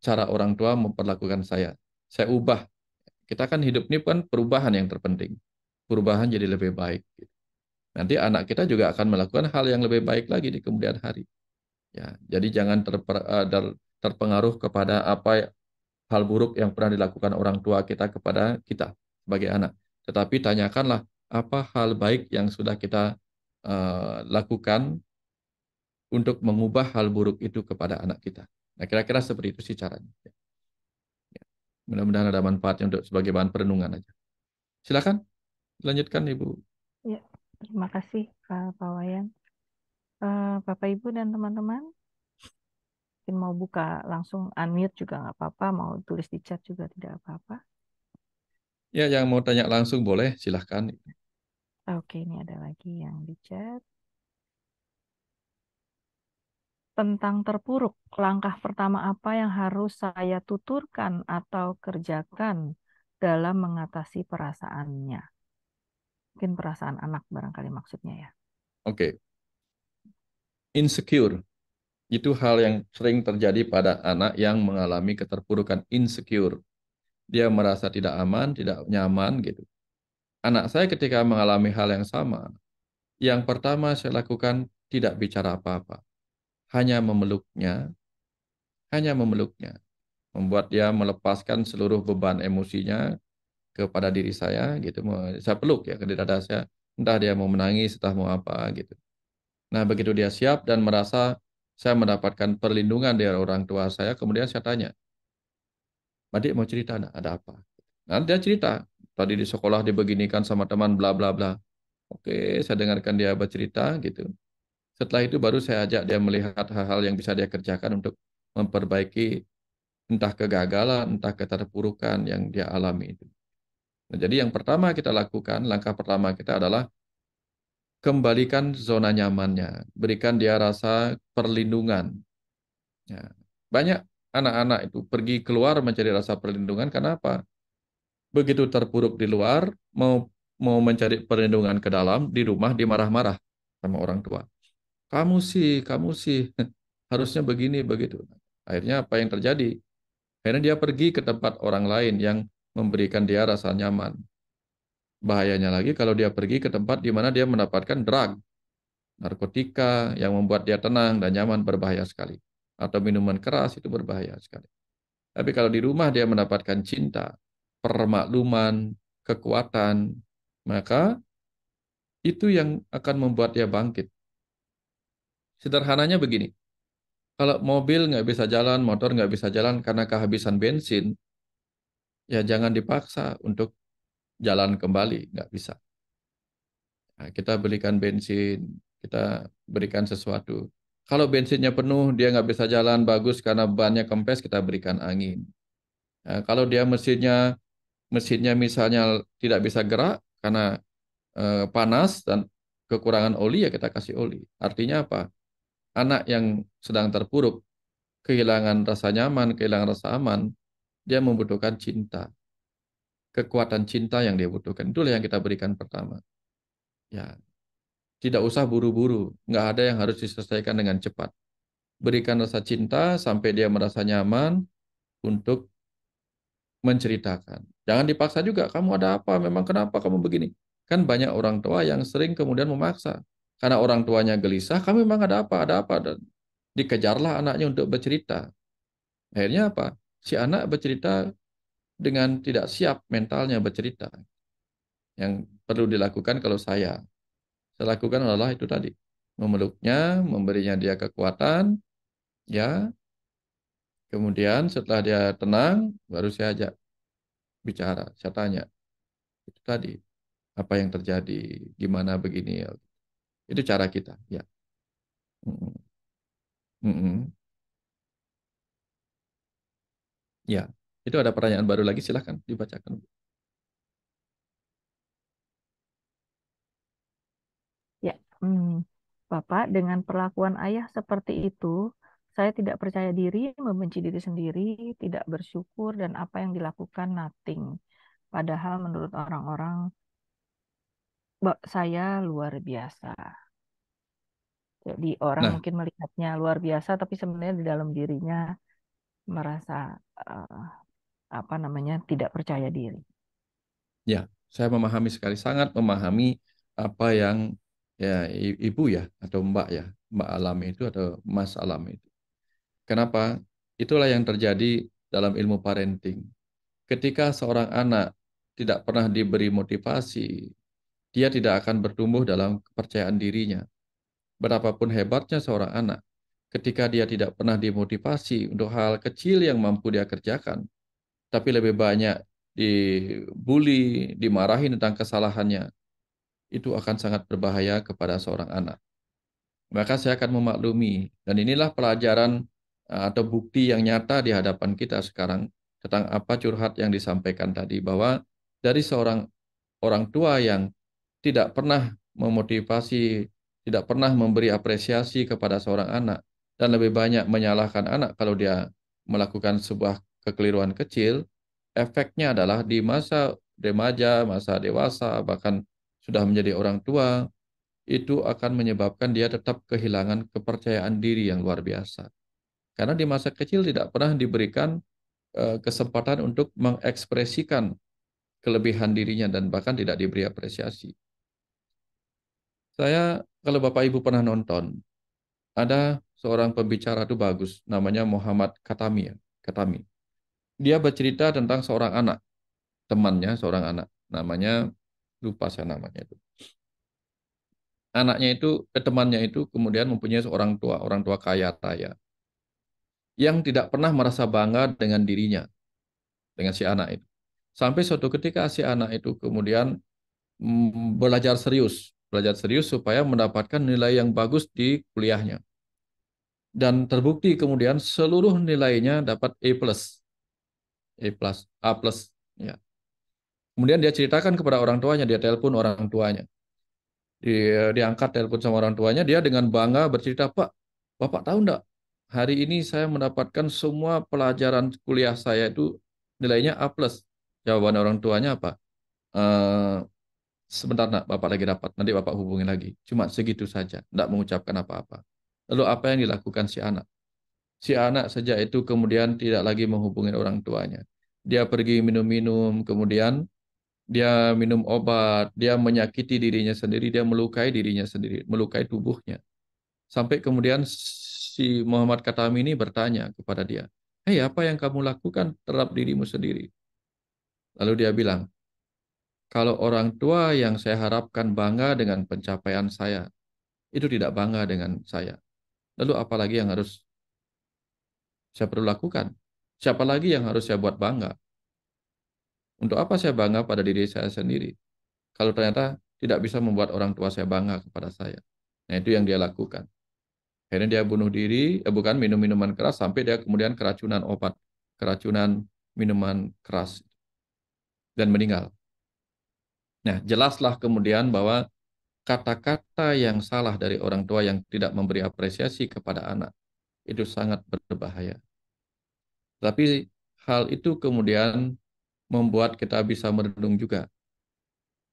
cara orang tua memperlakukan saya. Saya ubah. Kita kan hidup ini kan perubahan yang terpenting. Perubahan jadi lebih baik. Nanti anak kita juga akan melakukan hal yang lebih baik lagi di kemudian hari. Ya, jadi jangan terpengaruh kepada apa hal buruk yang pernah dilakukan orang tua kita kepada kita sebagai anak. Tetapi tanyakanlah apa hal baik yang sudah kita lakukan untuk mengubah hal buruk itu kepada anak kita. Nah, kira-kira seperti itu sih caranya. Ya. Mudah-mudahan ada manfaatnya untuk sebagai bahan perenungan aja. Silakan lanjutkan Ibu. Ya, terima kasih Pak Wayan. Bapak Ibu dan teman-teman, mungkin mau buka langsung unmute juga nggak apa-apa, mau tulis di chat juga tidak apa-apa. Ya, yang mau tanya langsung boleh, silahkan. Oke, ini ada lagi yang di chat. Tentang terpuruk, langkah pertama apa yang harus saya tuturkan atau kerjakan dalam mengatasi perasaannya? Mungkin perasaan anak barangkali maksudnya ya. Oke, insecure. Itu hal yang sering terjadi pada anak yang mengalami keterpurukan insecure. Dia merasa tidak aman, tidak nyaman gitu. Anak saya ketika mengalami hal yang sama, yang pertama saya lakukan tidak bicara apa-apa. Hanya memeluknya, hanya memeluknya. Membuat dia melepaskan seluruh beban emosinya kepada diri saya gitu. Saya peluk ya ke dada saya. Entah dia mau menangis, entah mau apa gitu. Nah, begitu dia siap dan merasa saya mendapatkan perlindungan dari orang tua saya, kemudian saya tanya, "Adik mau cerita enggak? Ada apa?" Nah, dia cerita, tadi di sekolah dibeginikan sama teman bla bla bla. Oke, saya dengarkan dia bercerita gitu. Setelah itu baru saya ajak dia melihat hal-hal yang bisa dia kerjakan untuk memperbaiki entah kegagalan, entah keterpurukan yang dia alami itu. Nah, jadi yang pertama kita lakukan, langkah pertama kita adalah kembalikan zona nyamannya, berikan dia rasa perlindungan. Ya. Banyak anak-anak itu pergi keluar mencari rasa perlindungan karena apa? Begitu terpuruk di luar, mau mencari perlindungan ke dalam, di rumah dimarah-marah sama orang tua. Kamu sih, harusnya begini, begitu. Akhirnya apa yang terjadi? Akhirnya dia pergi ke tempat orang lain yang memberikan dia rasa nyaman. Bahayanya lagi kalau dia pergi ke tempat di mana dia mendapatkan drug, narkotika yang membuat dia tenang dan nyaman berbahaya sekali. Atau minuman keras itu berbahaya sekali. Tapi kalau di rumah dia mendapatkan cinta, permakluman, kekuatan, maka itu yang akan membuat dia bangkit. Sederhananya begini, kalau mobil nggak bisa jalan, motor nggak bisa jalan karena kehabisan bensin, ya jangan dipaksa untuk jalan kembali, nggak bisa. Nah, kita belikan bensin, kita berikan sesuatu. Kalau bensinnya penuh, dia nggak bisa jalan bagus karena bannya kempes, kita berikan angin. Nah, kalau dia mesinnya misalnya tidak bisa gerak karena panas dan kekurangan oli, ya kita kasih oli. Artinya apa? Anak yang sedang terpuruk, kehilangan rasa nyaman, kehilangan rasa aman, dia membutuhkan cinta. Kekuatan cinta yang dia butuhkan. Itulah yang kita berikan pertama. Ya, tidak usah buru-buru. Nggak ada yang harus diselesaikan dengan cepat. Berikan rasa cinta sampai dia merasa nyaman untuk menceritakan. Jangan dipaksa juga, kamu ada apa? Memang kenapa kamu begini? Kan banyak orang tua yang sering kemudian memaksa. Karena orang tuanya gelisah, kamu memang ada apa? Ada apa? Dan dikejarlah anaknya untuk bercerita. Akhirnya apa? Si anak bercerita dengan tidak siap mentalnya bercerita. Yang perlu dilakukan kalau saya lakukan adalah itu tadi. Memeluknya, memberinya dia kekuatan, ya. Kemudian setelah dia tenang, baru saya ajak bicara. Saya tanya, itu tadi, apa yang terjadi, gimana begini ya. Itu cara kita, ya. Mm-mm. Mm-mm. Ya, itu ada pertanyaan baru lagi, silahkan dibacakan. Ya, Bapak, dengan perlakuan ayah seperti itu, saya tidak percaya diri, membenci diri sendiri, tidak bersyukur, dan apa yang dilakukan nothing. Padahal menurut orang-orang, saya luar biasa. Jadi orang Nah, mungkin melihatnya luar biasa, tapi sebenarnya di dalam dirinya merasa eh, apa namanya tidak percaya diri. ya, saya memahami sekali, sangat memahami apa yang ya ibu ya atau mbak ya, mbak alami itu atau mas alami itu. Kenapa? Itulah yang terjadi dalam ilmu parenting. Ketika seorang anak tidak pernah diberi motivasi, dia tidak akan bertumbuh dalam kepercayaan dirinya. Berapapun hebatnya seorang anak, ketika dia tidak pernah dimotivasi untuk hal kecil yang mampu dia kerjakan, tapi lebih banyak dibully, dimarahi tentang kesalahannya, itu akan sangat berbahaya kepada seorang anak. Maka saya akan memaklumi, dan inilah pelajaran atau bukti yang nyata di hadapan kita sekarang tentang apa curhat yang disampaikan tadi, bahwa dari seorang orang tua yang tidak pernah memotivasi, tidak pernah memberi apresiasi kepada seorang anak, dan lebih banyak menyalahkan anak kalau dia melakukan sebuah kekeliruan kecil, efeknya adalah di masa remaja, masa dewasa, bahkan sudah menjadi orang tua, itu akan menyebabkan dia tetap kehilangan kepercayaan diri yang luar biasa. Karena di masa kecil tidak pernah diberikan kesempatan untuk mengekspresikan kelebihan dirinya dan bahkan tidak diberi apresiasi. Saya, kalau Bapak Ibu pernah nonton, ada seorang pembicara itu bagus, namanya Muhammad Khatami ya, Khatami. Dia bercerita tentang seorang anak, temannya seorang anak, namanya lupa saya namanya itu. Anaknya itu, temannya itu kemudian mempunyai seorang tua, orang tua kaya raya, yang tidak pernah merasa bangga dengan dirinya, dengan si anak itu. Sampai suatu ketika si anak itu kemudian belajar serius supaya mendapatkan nilai yang bagus di kuliahnya. Dan terbukti kemudian seluruh nilainya dapat A plus, A plus. Ya. Kemudian dia ceritakan kepada orang tuanya, dia telepon orang tuanya. Diangkat telepon sama orang tuanya, dia dengan bangga bercerita, Pak, Bapak tahu enggak, hari ini saya mendapatkan semua pelajaran kuliah saya itu nilainya A plus. Jawaban orang tuanya apa? "Eh, sebentar nak, Bapak lagi dapat, nanti Bapak hubungi lagi. Cuma segitu saja, enggak mengucapkan apa-apa. Lalu apa yang dilakukan si anak? Si anak sejak itu kemudian tidak lagi menghubungi orang tuanya. Dia pergi minum-minum, kemudian dia minum obat, dia menyakiti dirinya sendiri, dia melukai dirinya sendiri, melukai tubuhnya. Sampai kemudian si Muhammad Khatami ini bertanya kepada dia, "Hei, apa yang kamu lakukan terhadap dirimu sendiri?" Lalu dia bilang, "Kalau orang tua yang saya harapkan bangga dengan pencapaian saya, itu tidak bangga dengan saya. Lalu apalagi yang harus saya perlu lakukan? Siapa lagi yang harus saya buat bangga? Untuk apa saya bangga pada diri saya sendiri? Kalau ternyata tidak bisa membuat orang tua saya bangga kepada saya." Nah, itu yang dia lakukan. Akhirnya dia bunuh diri, bukan minum minuman keras, sampai dia kemudian keracunan obat, keracunan minuman keras, dan meninggal. Nah, jelaslah kemudian bahwa kata-kata yang salah dari orang tua yang tidak memberi apresiasi kepada anak, itu sangat berbahaya. Tapi hal itu kemudian membuat kita bisa merenung juga.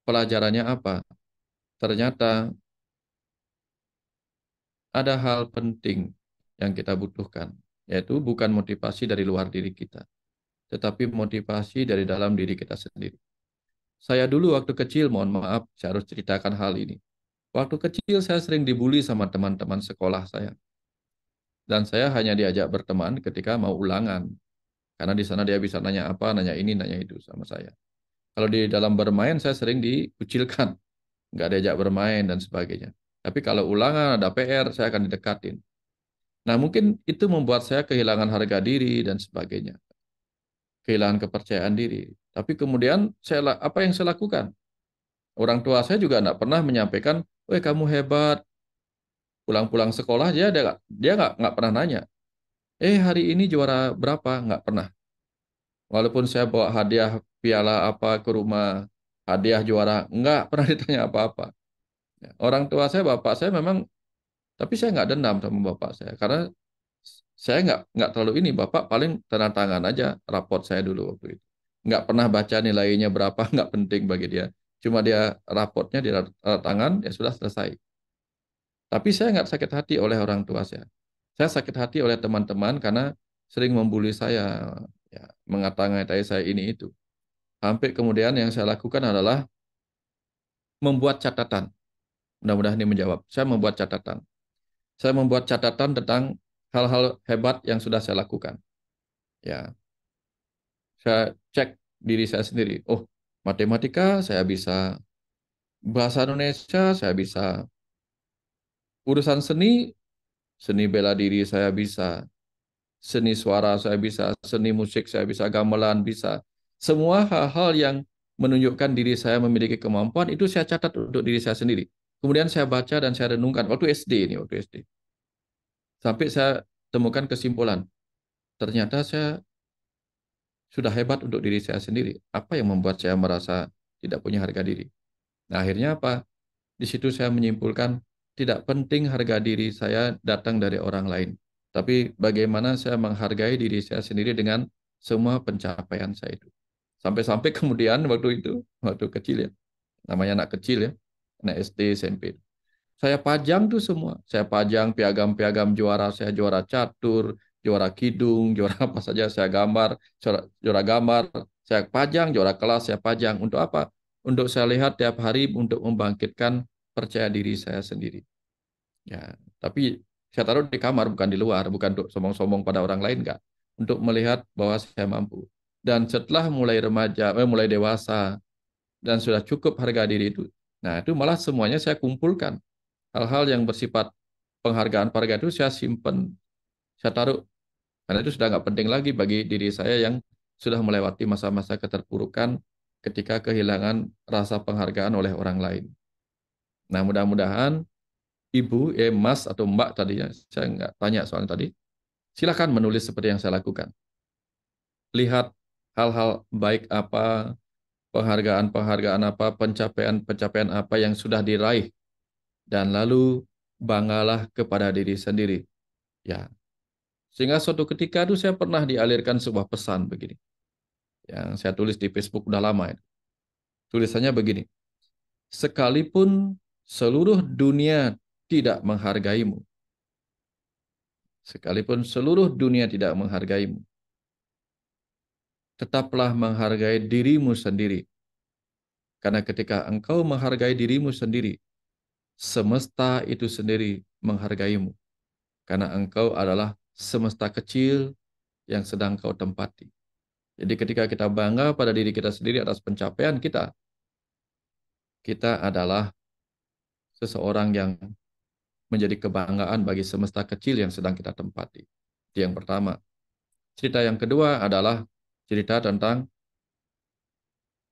Pelajarannya apa? Ternyata ada hal penting yang kita butuhkan, yaitu bukan motivasi dari luar diri kita, tetapi motivasi dari dalam diri kita sendiri. Saya dulu waktu kecil, mohon maaf, saya harus ceritakan hal ini. Waktu kecil saya sering dibully sama teman-teman sekolah saya. Dan saya hanya diajak berteman ketika mau ulangan. Karena di sana dia bisa nanya apa, nanya ini, nanya itu sama saya. Kalau di dalam bermain, saya sering dikucilkan. Nggak diajak bermain dan sebagainya. Tapi kalau ulangan, ada PR, saya akan didekatin. Nah, mungkin itu membuat saya kehilangan harga diri dan sebagainya. Kehilangan kepercayaan diri. Tapi kemudian, apa yang saya lakukan? Orang tua saya juga nggak pernah menyampaikan, "Weh kamu hebat." Pulang-pulang sekolah dia nggak pernah nanya, hari ini juara berapa? Nggak pernah. Walaupun saya bawa hadiah piala apa ke rumah, hadiah juara, nggak pernah ditanya apa-apa. Ya, orang tua saya, bapak saya memang, tapi saya nggak dendam sama bapak saya karena saya nggak terlalu ini. Bapak paling tanda tangan aja raport saya dulu waktu itu. Nggak pernah baca nilainya berapa, nggak penting bagi dia. Cuma dia raportnya dia tanda tangan, ya sudah selesai. Tapi saya nggak sakit hati oleh orang tua saya. Saya sakit hati oleh teman-teman karena sering membuli saya, ya, mengata-ngatai saya ini itu. Sampai kemudian yang saya lakukan adalah membuat catatan. Mudah-mudahan ini menjawab. Saya membuat catatan. Saya membuat catatan tentang hal-hal hebat yang sudah saya lakukan. Ya, saya cek diri saya sendiri. Oh, matematika saya bisa, bahasa Indonesia saya bisa, urusan seni, seni bela diri saya bisa, seni suara saya bisa, seni musik saya bisa, gamelan bisa. Semua hal-hal yang menunjukkan diri saya memiliki kemampuan itu saya catat untuk diri saya sendiri. Kemudian saya baca dan saya renungkan waktu SD ini, waktu SD. Sampai saya temukan kesimpulan, ternyata saya sudah hebat untuk diri saya sendiri. Apa yang membuat saya merasa tidak punya harga diri? Nah, akhirnya apa? Di situ saya menyimpulkan tidak penting harga diri saya datang dari orang lain. Tapi bagaimana saya menghargai diri saya sendiri dengan semua pencapaian saya itu. Sampai-sampai kemudian waktu itu, waktu kecil ya, namanya anak kecil ya, anak SD, SMP. Saya pajang tuh semua. Saya pajang piagam-piagam juara, saya juara catur, juara kidung, juara apa saja saya gambar, juara gambar, saya pajang, juara kelas saya pajang. Untuk apa? Untuk saya lihat tiap hari untuk membangkitkan percaya diri saya sendiri. Ya, tapi saya taruh di kamar bukan di luar, bukan untuk sombong-sombong pada orang lain enggak. Untuk melihat bahwa saya mampu. Dan setelah mulai remaja, mulai dewasa dan sudah cukup harga diri itu, nah itu malah semuanya saya kumpulkan. Hal-hal yang bersifat penghargaan-penghargaan itu saya simpan, saya taruh. Karena itu sudah nggak penting lagi bagi diri saya yang sudah melewati masa-masa keterpurukan ketika kehilangan rasa penghargaan oleh orang lain. Nah, mudah-mudahan Ibu, Mas atau Mbak tadinya, saya nggak tanya soalnya tadi, silakan menulis seperti yang saya lakukan. Lihat hal-hal baik apa, penghargaan-penghargaan apa, pencapaian-pencapaian apa yang sudah diraih, dan lalu banggalah kepada diri sendiri. Ya, sehingga suatu ketika itu saya pernah dialirkan sebuah pesan begini, yang saya tulis di Facebook udah lama. Tulisannya begini, sekalipun seluruh dunia tidak menghargaimu, sekalipun seluruh dunia tidak menghargaimu, tetaplah menghargai dirimu sendiri. Karena ketika engkau menghargai dirimu sendiri, semesta itu sendiri menghargaimu. Karena engkau adalah semesta kecil yang sedang kau tempati. Jadi ketika kita bangga pada diri kita sendiri atas pencapaian kita, kita adalah seseorang yang menjadi kebanggaan bagi semesta kecil yang sedang kita tempati. Itu yang pertama. Cerita yang kedua adalah cerita tentang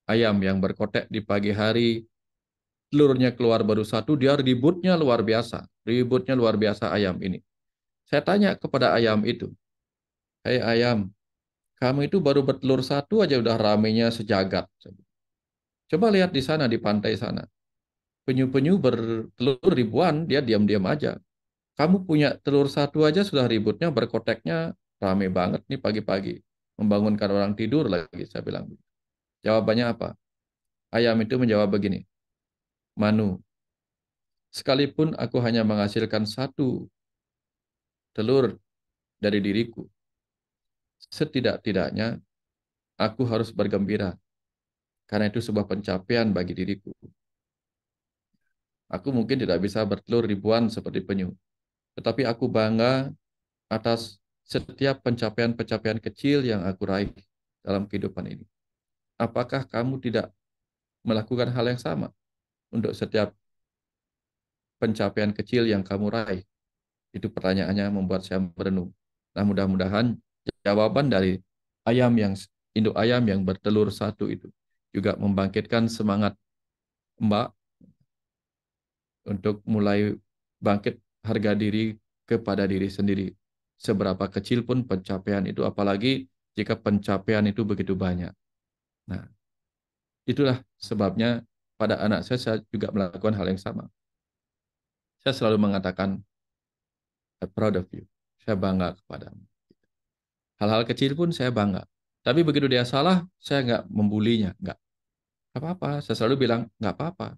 ayam yang berkotek di pagi hari, telurnya keluar baru satu, dia ributnya luar biasa. Ributnya luar biasa ayam ini. Saya tanya kepada ayam itu, "Hei ayam, kamu itu baru bertelur satu aja udah ramenya sejagat. Coba lihat di sana, di pantai sana. Penyu-penyu bertelur ribuan, dia diam-diam aja. Kamu punya telur satu aja sudah ributnya, berkoteknya, rame banget nih pagi-pagi. Membangunkan orang tidur lagi," saya bilang. Jawabannya apa? Ayam itu menjawab begini, "Manu, sekalipun aku hanya menghasilkan satu telur dari diriku, setidak-tidaknya aku harus bergembira, karena itu sebuah pencapaian bagi diriku. Aku mungkin tidak bisa bertelur ribuan seperti penyu, tetapi aku bangga atas setiap pencapaian-pencapaian kecil yang aku raih dalam kehidupan ini. Apakah kamu tidak melakukan hal yang sama untuk setiap pencapaian kecil yang kamu raih?" Itu pertanyaannya membuat saya merenung. Nah, mudah-mudahan jawaban dari induk ayam yang bertelur satu itu juga membangkitkan semangat Mbak untuk mulai bangkit harga diri kepada diri sendiri. Seberapa kecil pun pencapaian itu, apalagi jika pencapaian itu begitu banyak. Nah, itulah sebabnya pada anak saya juga melakukan hal yang sama. Saya selalu mengatakan, I'm proud of you. Saya bangga kepadamu. Hal-hal kecil pun saya bangga. Tapi begitu dia salah, saya nggak membulinya. Nggak apa-apa. Saya selalu bilang, nggak apa-apa.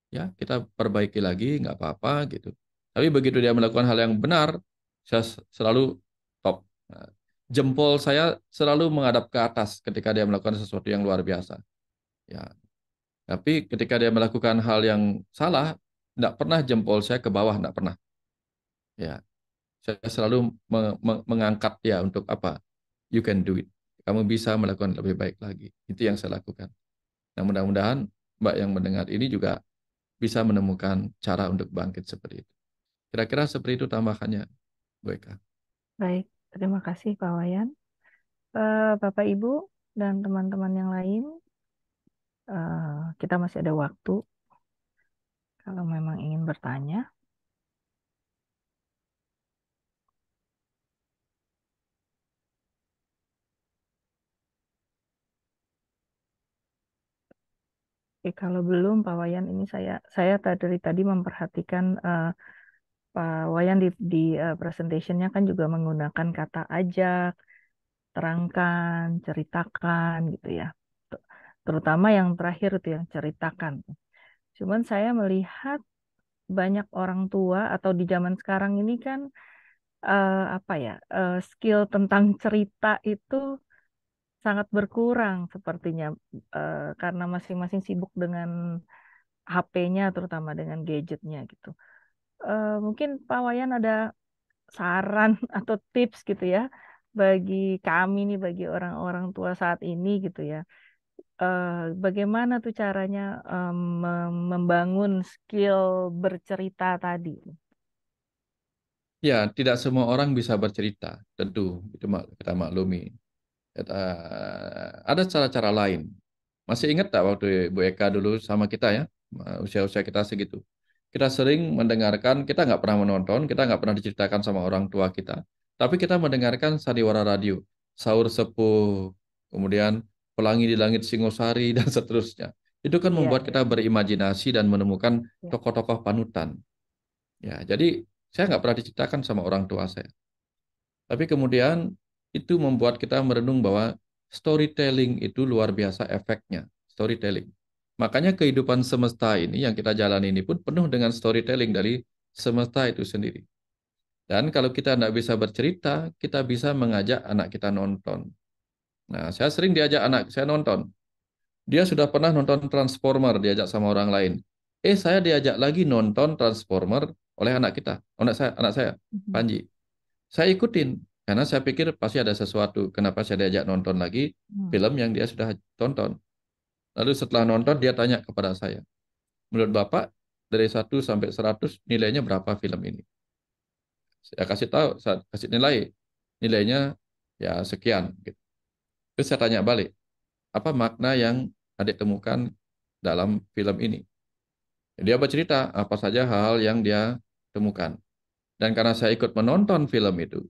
Ya, kita perbaiki lagi, nggak apa-apa gitu. Tapi begitu dia melakukan hal yang benar, saya selalu top. Nah, jempol saya selalu menghadap ke atas ketika dia melakukan sesuatu yang luar biasa. Ya, tapi ketika dia melakukan hal yang salah, nggak pernah jempol saya ke bawah, nggak pernah. Ya, saya selalu mengangkat dia untuk apa? You can do it. Kamu bisa melakukan lebih baik lagi. Itu yang saya lakukan. Nah, mudah-mudahan Mbak yang mendengar ini juga bisa menemukan cara untuk bangkit seperti itu. Kira-kira seperti itu tambahannya, Bu Eka. Baik, terima kasih Pak Wayan. Bapak Ibu dan teman-teman yang lain, kita masih ada waktu kalau memang ingin bertanya. Oke, kalau belum Pak Wayan, ini saya dari tadi memperhatikan Pak Wayan di presentationnya kan juga menggunakan kata ajak, terangkan, ceritakan gitu ya. Terutama yang terakhir itu yang ceritakan. Cuman saya melihat banyak orang tua atau di zaman sekarang ini kan apa ya, skill tentang cerita itu sangat berkurang sepertinya, karena masing-masing sibuk dengan HP-nya terutama dengan gadgetnya gitu. Mungkin Pak Wayan ada saran atau tips gitu ya bagi kami nih, bagi orang-orang tua saat ini gitu ya. Eh, Bagaimana tuh caranya membangun skill bercerita tadi? Ya, tidak semua orang bisa bercerita, tentu itu kita maklumi. Ada cara-cara lain. Masih ingat tak waktu Bu Eka dulu sama kita ya, usia-usia kita segitu. Kita sering mendengarkan, kita nggak pernah menonton, kita nggak pernah diceritakan sama orang tua kita. Tapi kita mendengarkan sandiwara radio, Saur Sepuh, kemudian Pelangi di Langit Singosari, dan seterusnya. Itu kan Iya, membuat iya. kita berimajinasi dan menemukan Iya. tokoh-tokoh panutan. Ya, jadi saya nggak pernah diceritakan sama orang tua saya. Tapi kemudian itu membuat kita merenung bahwa storytelling itu luar biasa efeknya. Storytelling. Makanya kehidupan semesta ini yang kita jalani ini pun penuh dengan storytelling dari semesta itu sendiri. Dan kalau kita tidak bisa bercerita, kita bisa mengajak anak kita nonton. Nah, saya sering diajak anak saya nonton. Dia sudah pernah nonton Transformer, diajak sama orang lain. Saya diajak lagi nonton Transformer oleh anak saya, Mhm. Panji. Saya ikutin, karena saya pikir pasti ada sesuatu. Kenapa saya diajak nonton lagi Hmm. film yang dia sudah tonton. Lalu setelah nonton, dia tanya kepada saya, menurut Bapak, dari 1 sampai 100, nilainya berapa film ini? Saya kasih tahu, saya kasih nilai. Nilainya ya sekian. Gitu. Terus saya tanya balik, apa makna yang adik temukan dalam film ini? Dia bercerita apa saja hal-hal yang dia temukan. Dan karena saya ikut menonton film itu,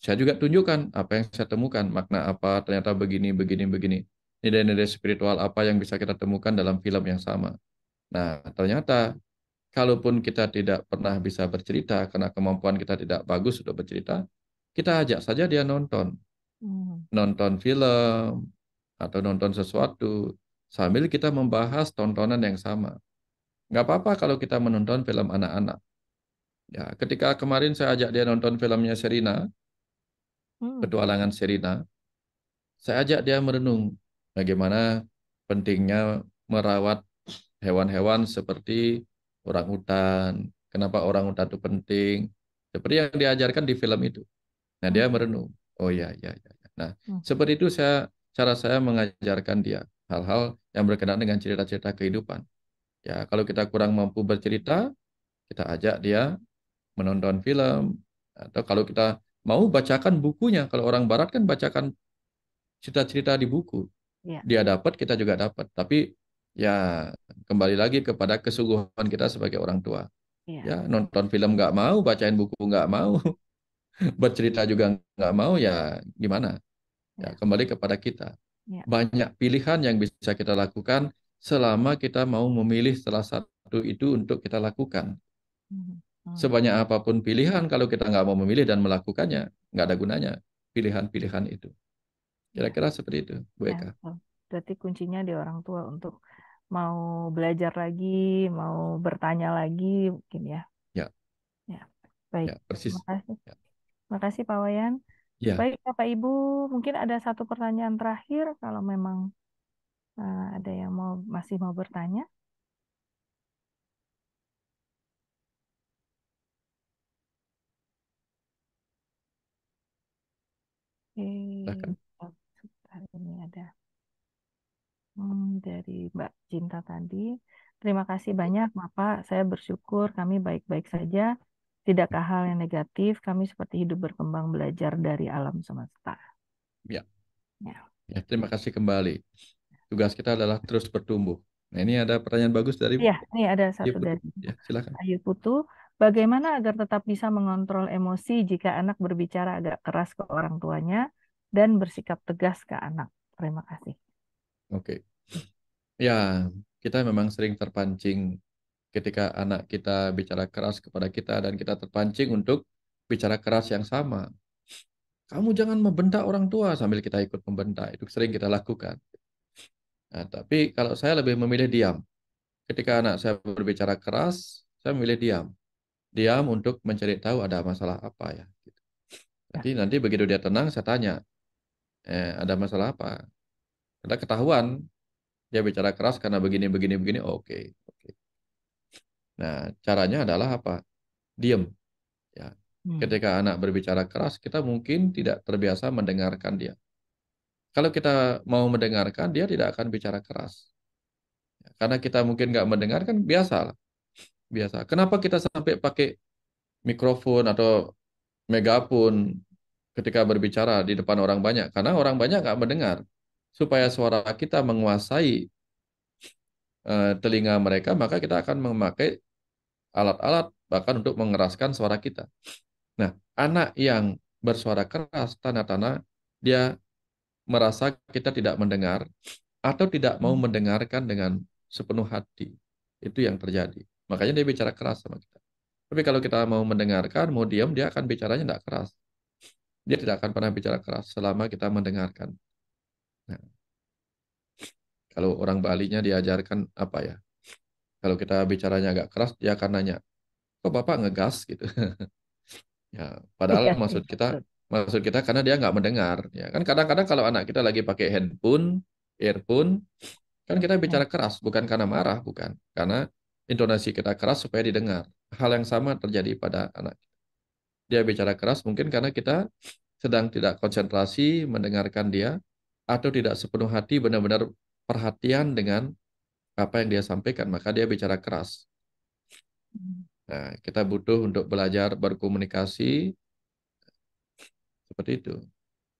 saya juga tunjukkan apa yang saya temukan, makna apa, ternyata begini, begini, begini. Nilai-nilai spiritual apa yang bisa kita temukan dalam film yang sama. Nah, ternyata kalaupun kita tidak pernah bisa bercerita, karena kemampuan kita tidak bagus untuk bercerita, kita ajak saja dia nonton. Hmm. Nonton film, atau nonton sesuatu, sambil kita membahas tontonan yang sama. Nggak apa-apa kalau kita menonton film anak-anak. Ya, ketika kemarin saya ajak dia nonton filmnya Serina, Hmm. Petualangan Serina, saya ajak dia merenung bagaimana pentingnya merawat hewan-hewan seperti orang hutan. Kenapa orang hutan itu penting? Seperti yang diajarkan di film itu. Nah, dia Hmm. merenung. Oh ya, ya, ya. Ya. Nah, Hmm. seperti itu cara saya mengajarkan dia hal-hal yang berkenaan dengan cerita-cerita kehidupan. Ya, kalau kita kurang mampu bercerita, kita ajak dia menonton film. Atau kalau kita mau bacakan bukunya, kalau orang barat kan bacakan cerita-cerita di buku. Ya. Dia dapat, kita juga dapat. Tapi Ya, kembali lagi kepada kesungguhan kita sebagai orang tua. Iya, Ya, nonton film nggak mau, bacain buku nggak mau, bercerita juga nggak mau, ya gimana? Ya, iya, kembali kepada kita. iya. Banyak pilihan yang bisa kita lakukan selama kita mau memilih salah satu itu untuk kita lakukan. Mhm, mhm. Sebanyak apapun pilihan, kalau kita nggak mau memilih dan melakukannya, nggak ada gunanya pilihan-pilihan itu. Iya, Kira-kira seperti itu, Bu ya, Eka. betul. Berarti kuncinya di orang tua untuk mau belajar lagi, mau bertanya lagi, mungkin ya. Ya, Ya, baik. ya, Terima persis. kasih. Ya, Terima kasih Pak Wayan. ya, Baik, Bapak Ibu, mungkin ada satu pertanyaan terakhir kalau memang ada yang masih mau bertanya. silakan. Sebentar, ini ada dari Mbak Cinta tadi. Terima kasih banyak, Bapak. Saya bersyukur kami baik-baik saja. Tidakkah hal yang negatif, kami seperti hidup berkembang belajar dari alam semesta. Ya, Ya. ya, terima kasih kembali. Tugas kita adalah terus bertumbuh. Nah, ini ada pertanyaan bagus dari Iya, ini ada Ibu satu Putu. dari Ya, silakan. Ayu Putu. Bagaimana agar tetap bisa mengontrol emosi jika anak berbicara agak keras ke orang tuanya dan bersikap tegas ke anak? Terima kasih. Oke. Ya, kita memang sering terpancing ketika anak kita bicara keras kepada kita dan kita terpancing untuk bicara keras yang sama. Kamu jangan membentak orang tua sambil kita ikut membentak. Itu sering kita lakukan. Nah, tapi kalau saya lebih memilih diam. Ketika anak saya berbicara keras, saya memilih diam. Diam untuk mencari tahu ada masalah apa ya. Ya. Nanti begitu dia tenang, saya tanya, ada masalah apa? Kita ketahuan dia bicara keras karena begini, begini, begini. Oke, oke. Nah, caranya adalah apa? Diam. Ya. Hmm. Ketika anak berbicara keras, kita mungkin tidak terbiasa mendengarkan dia. Kalau kita mau mendengarkan, dia tidak akan bicara keras. Karena kita mungkin nggak mendengarkan, biasa lah. Biasa. Kenapa kita sampai pakai mikrofon atau megafon ketika berbicara di depan orang banyak? Karena orang banyak nggak mendengar. Supaya suara kita menguasai telinga mereka, maka kita akan memakai alat-alat bahkan untuk mengeraskan suara kita. Nah, anak yang bersuara keras, tanda-tanda dia merasa kita tidak mendengar atau tidak mau Hmm. mendengarkan dengan sepenuh hati. Itu yang terjadi. Makanya dia bicara keras sama kita. Tapi kalau kita mau mendengarkan, mau diam, dia akan bicaranya tidak keras. Dia tidak akan pernah bicara keras selama kita mendengarkan. Nah, kalau orang Bali-nya diajarkan apa ya? Kalau kita bicaranya agak keras, dia akan nanya, kok Bapak ngegas gitu. Ya, padahal Iya, maksud iya, kita betul. karena dia nggak mendengar. Ya kan kadang-kadang kalau anak kita lagi pakai handphone, earphone, kan kita Ya. bicara keras, bukan karena marah, bukan. Karena intonasi kita keras supaya didengar. Hal yang sama terjadi pada anak. Dia bicara keras mungkin karena kita sedang tidak konsentrasi mendengarkan dia, atau tidak sepenuh hati benar-benar perhatian dengan apa yang dia sampaikan, maka dia bicara keras. Hmm. Nah, kita butuh untuk belajar berkomunikasi seperti itu.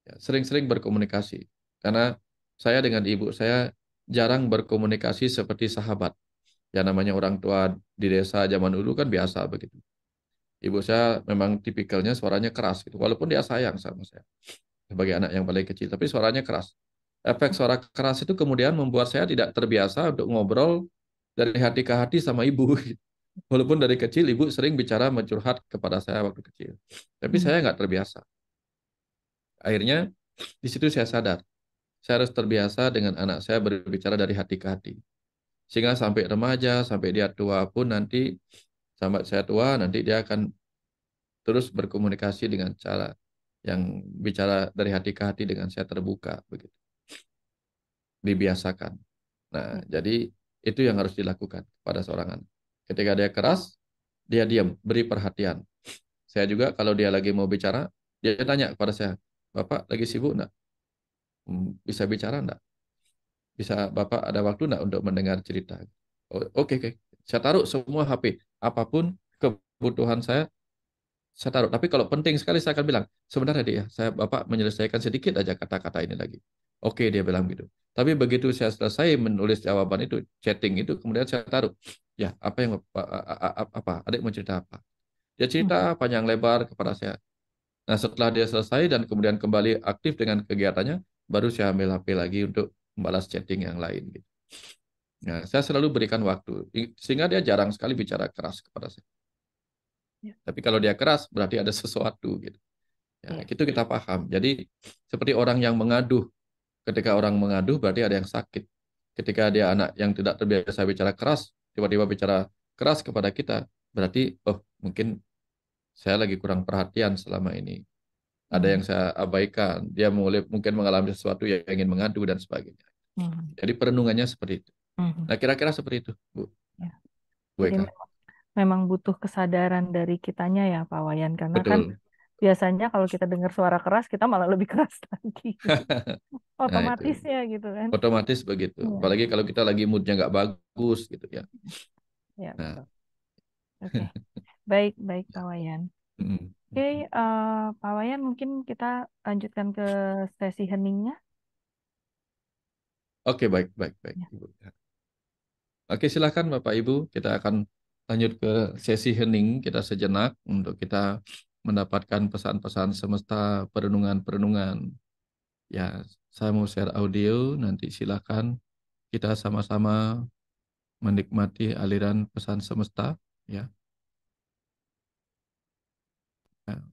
Ya, sering-sering berkomunikasi. Karena saya dengan ibu saya jarang berkomunikasi seperti sahabat. Ya namanya orang tua di desa zaman dulu kan biasa begitu. Ibu saya memang tipikalnya suaranya keras gitu. Walaupun dia sayang sama saya sebagai anak yang paling kecil, tapi suaranya keras. Efek suara keras itu kemudian membuat saya tidak terbiasa untuk ngobrol dari hati ke hati sama ibu. Walaupun dari kecil ibu sering bicara mencurhat kepada saya waktu kecil. Tapi Hmm. saya nggak terbiasa. Akhirnya di situ saya sadar. Saya harus terbiasa dengan anak saya berbicara dari hati ke hati. Sehingga sampai remaja, sampai dia tua pun nanti, sampai saya tua, nanti dia akan terus berkomunikasi dengan cara yang bicara dari hati ke hati dengan saya terbuka, begitu. Dibiasakan. Nah, Ya. jadi itu yang harus dilakukan pada seorang anak. Ketika dia keras, dia diam, beri perhatian. Saya juga kalau dia lagi mau bicara, dia tanya kepada saya, Bapak lagi sibuk enggak? Bisa bicara enggak? Bisa Bapak ada waktu enggak untuk mendengar cerita? Oh, oke, oke. Saya taruh semua HP. Apapun kebutuhan saya taruh. Tapi kalau penting sekali saya akan bilang, sebenarnya dia, saya Bapak menyelesaikan sedikit aja kata-kata ini lagi. Oke, dia bilang gitu. Tapi begitu saya selesai menulis jawaban itu, chatting itu, kemudian saya taruh, ya apa yang apa, adik mau cerita apa? Dia cerita Mhm. panjang lebar kepada saya. Nah, setelah dia selesai dan kemudian kembali aktif dengan kegiatannya, baru saya ambil HP lagi untuk membalas chatting yang lain gitu. Nah, saya selalu berikan waktu, sehingga dia jarang sekali bicara keras kepada saya. Ya, Tapi kalau dia keras, berarti ada sesuatu gitu. Ya, iya. itu kita paham. Jadi, seperti orang yang mengadu. Ketika orang mengadu, berarti ada yang sakit. Ketika dia anak yang tidak terbiasa bicara keras, tiba-tiba bicara keras kepada kita, berarti, oh, mungkin saya lagi kurang perhatian selama ini. Ada yang Mhm. saya abaikan. Dia mungkin mengalami sesuatu yang ingin mengadu dan sebagainya. Mhm. Jadi perenungannya seperti itu. Mhm. Nah, kira-kira seperti itu, Ya. Bu Jadi Eka. memang butuh kesadaran dari kitanya ya, Pak Wayan, karena kan Betul. biasanya kalau kita dengar suara keras, kita malah lebih keras lagi. Nah, itu. Otomatisnya gitu kan. Otomatis begitu. Iya, Apalagi kalau kita lagi moodnya nggak bagus gitu ya. ya Nah, betul. Oke, baik, baik Pak Wayan. mm, Oke, mm. Pak Wayan mungkin kita lanjutkan ke sesi heningnya. Oke, baik, baik, baik, Ya. Ibu. Oke, silakan Bapak Ibu. Kita akan lanjut ke sesi hening kita sejenak untuk kita mendapatkan pesan-pesan semesta, perenungan-perenungan. Ya, saya mau share audio, nanti silakan kita sama-sama menikmati aliran pesan semesta. Ya. Ya.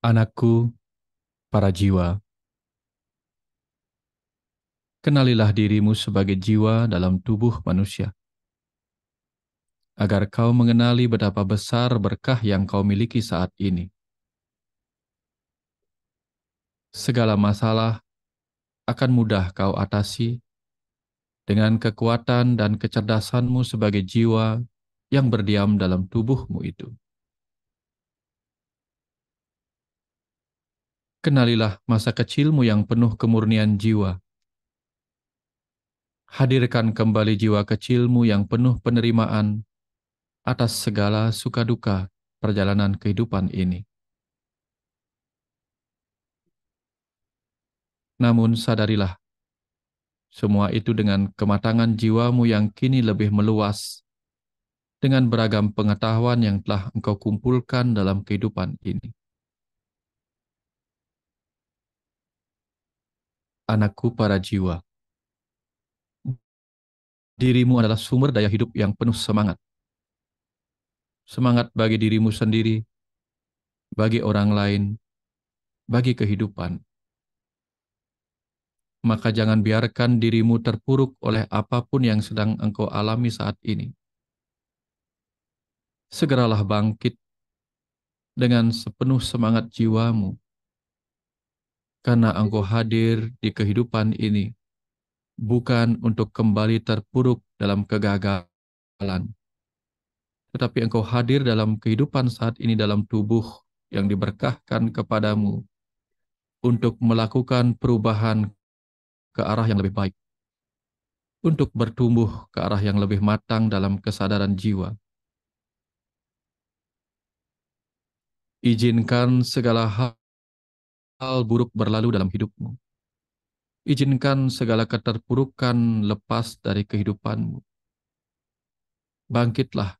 Anakku, para jiwa, kenalilah dirimu sebagai jiwa dalam tubuh manusia, agar kau mengenali betapa besar berkah yang kau miliki saat ini. Segala masalah akan mudah kau atasi dengan kekuatan dan kecerdasanmu sebagai jiwa yang berdiam dalam tubuhmu itu. Kenalilah masa kecilmu yang penuh kemurnian jiwa. Hadirkan kembali jiwa kecilmu yang penuh penerimaan atas segala suka duka perjalanan kehidupan ini. Namun sadarilah, semua itu dengan kematangan jiwamu yang kini lebih meluas, dengan beragam pengetahuan yang telah engkau kumpulkan dalam kehidupan ini. Anakku para jiwa, dirimu adalah sumber daya hidup yang penuh semangat. Semangat bagi dirimu sendiri, bagi orang lain, bagi kehidupan. Maka jangan biarkan dirimu terpuruk oleh apapun yang sedang engkau alami saat ini. Segeralah bangkit dengan sepenuh semangat jiwamu, karena engkau hadir di kehidupan ini, bukan untuk kembali terpuruk dalam kegagalan, tetapi engkau hadir dalam kehidupan saat ini dalam tubuh yang diberkahkan kepadamu untuk melakukan perubahan ke arah yang lebih baik, untuk bertumbuh ke arah yang lebih matang dalam kesadaran jiwa. Izinkan segala hal buruk berlalu dalam hidupmu. Izinkan segala keterpurukan lepas dari kehidupanmu. Bangkitlah,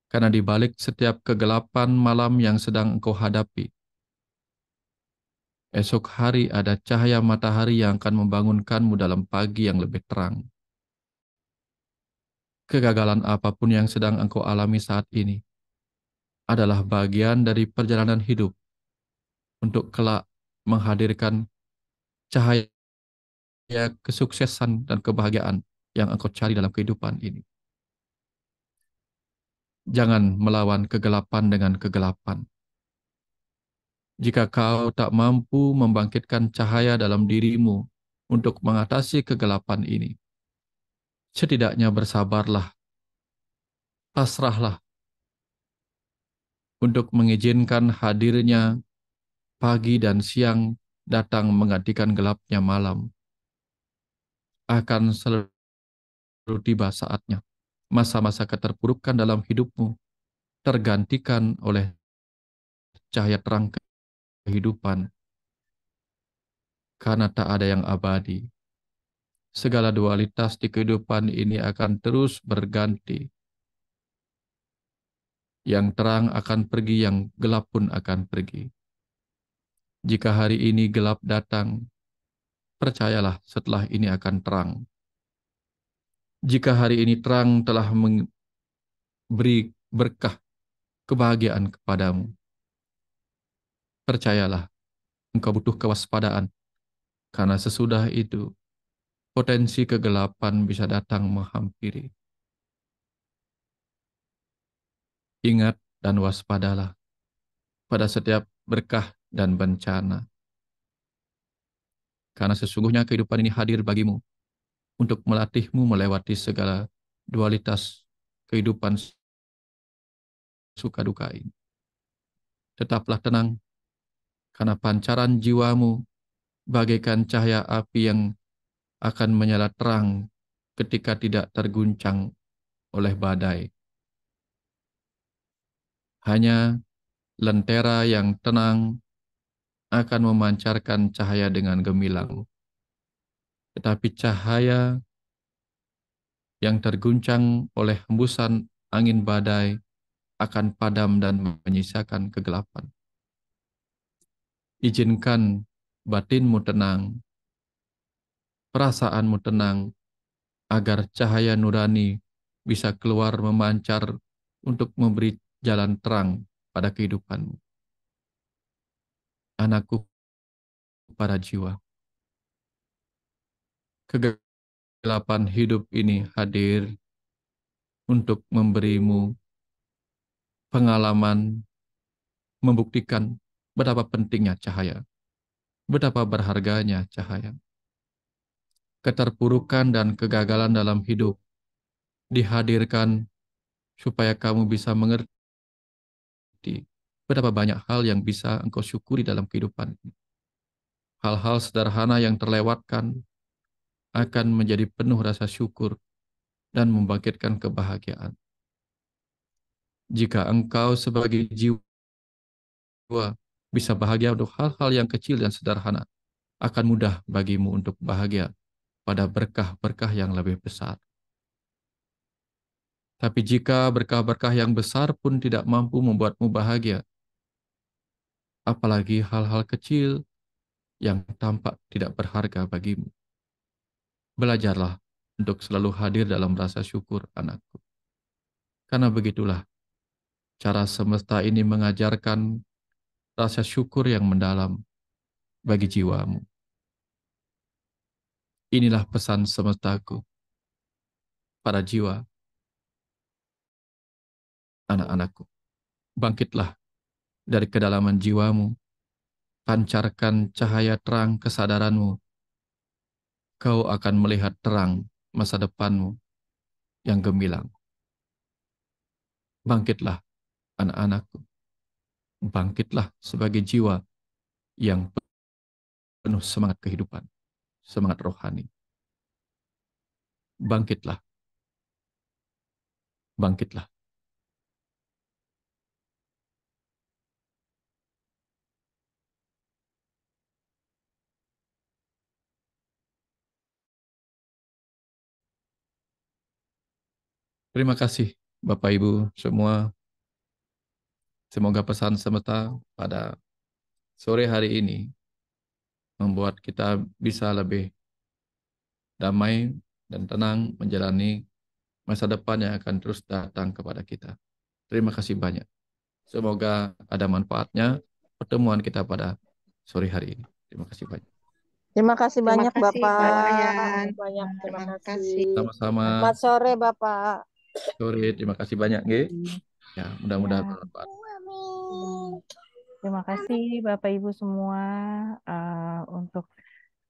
karena di balik setiap kegelapan malam yang sedang engkau hadapi, esok hari ada cahaya matahari yang akan membangunkanmu dalam pagi yang lebih terang. Kegagalan apapun yang sedang engkau alami saat ini adalah bagian dari perjalanan hidup untuk kelak menghadirkan cahaya kesuksesan dan kebahagiaan yang engkau cari dalam kehidupan ini. Jangan melawan kegelapan dengan kegelapan. Jika kau tak mampu membangkitkan cahaya dalam dirimu untuk mengatasi kegelapan ini, setidaknya bersabarlah, pasrahlah untuk mengizinkan hadirnya pagi dan siang datang menggantikan gelapnya malam. Akan selalu tiba saatnya. Masa-masa keterpurukan dalam hidupmu tergantikan oleh cahaya terang kehidupan, karena tak ada yang abadi. Segala dualitas di kehidupan ini akan terus berganti. Yang terang akan pergi, yang gelap pun akan pergi. Jika hari ini gelap datang, percayalah setelah ini akan terang. Jika hari ini terang telah memberi berkah kebahagiaan kepadamu, percayalah engkau butuh kewaspadaan, karena sesudah itu potensi kegelapan bisa datang menghampiri. Ingat dan waspadalah pada setiap berkah dan bencana. Karena sesungguhnya kehidupan ini hadir bagimu untuk melatihmu melewati segala dualitas kehidupan suka duka ini. Tetaplah tenang, karena pancaran jiwamu bagaikan cahaya api yang akan menyala terang ketika tidak terguncang oleh badai. Hanya lentera yang tenang akan memancarkan cahaya dengan gemilang. Tetapi cahaya yang terguncang oleh hembusan angin badai akan padam dan menyisakan kegelapan. Izinkan batinmu tenang, perasaanmu tenang, agar cahaya nurani bisa keluar memancar untuk memberi jalan terang pada kehidupanmu. Anakku para jiwa, kegelapan hidup ini hadir untuk memberimu pengalaman, membuktikan betapa pentingnya cahaya, betapa berharganya cahaya. Keterpurukan dan kegagalan dalam hidup dihadirkan supaya kamu bisa mengerti betapa banyak hal yang bisa engkau syukuri dalam kehidupan ini. Hal-hal sederhana yang terlewatkan akan menjadi penuh rasa syukur dan membangkitkan kebahagiaan. Jika engkau sebagai jiwa bisa bahagia untuk hal-hal yang kecil dan sederhana, akan mudah bagimu untuk bahagia pada berkah-berkah yang lebih besar. Tapi jika berkah-berkah yang besar pun tidak mampu membuatmu bahagia, apalagi hal-hal kecil yang tampak tidak berharga bagimu. Belajarlah untuk selalu hadir dalam rasa syukur, anakku. Karena begitulah cara semesta ini mengajarkan rasa syukur yang mendalam bagi jiwamu. Inilah pesan semestaku pada jiwa anak-anakku. Bangkitlah dari kedalaman jiwamu, pancarkan cahaya terang kesadaranmu. Kau akan melihat terang masa depanmu yang gemilang. Bangkitlah anak-anakku. Bangkitlah sebagai jiwa yang penuh semangat kehidupan, semangat rohani. Bangkitlah, bangkitlah. Terima kasih Bapak Ibu semua. Semoga pesan semesta pada sore hari ini membuat kita bisa lebih damai dan tenang menjalani masa depan yang akan terus datang kepada kita. Terima kasih banyak. Semoga ada manfaatnya pertemuan kita pada sore hari ini. Terima kasih banyak. Terima kasih Terima banyak kasih Pak Bapak. Wayan. Banyak terima Terima kasih. kasih. Sama-sama. Selamat sore Bapak. Sore, terima kasih banyak, Nge. Ya, mudah-mudahan Ya, bermanfaat. terima kasih Bapak Ibu semua untuk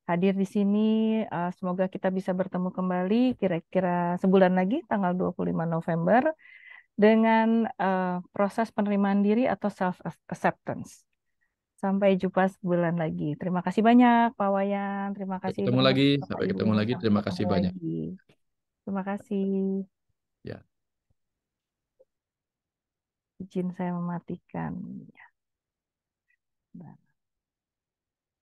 hadir di sini. Semoga kita bisa bertemu kembali kira-kira sebulan lagi tanggal 25 November dengan proses penerimaan diri atau self acceptance. Sampai jumpa sebulan lagi. Terima kasih banyak Pak Wayan. Terima Sampai kasih ketemu banyak lagi, Bapak sampai Ibu. ketemu lagi. Sampai Terima ketemu kasih banyak. lagi. Terima kasih. Ya. Izin saya mematikan. Ya.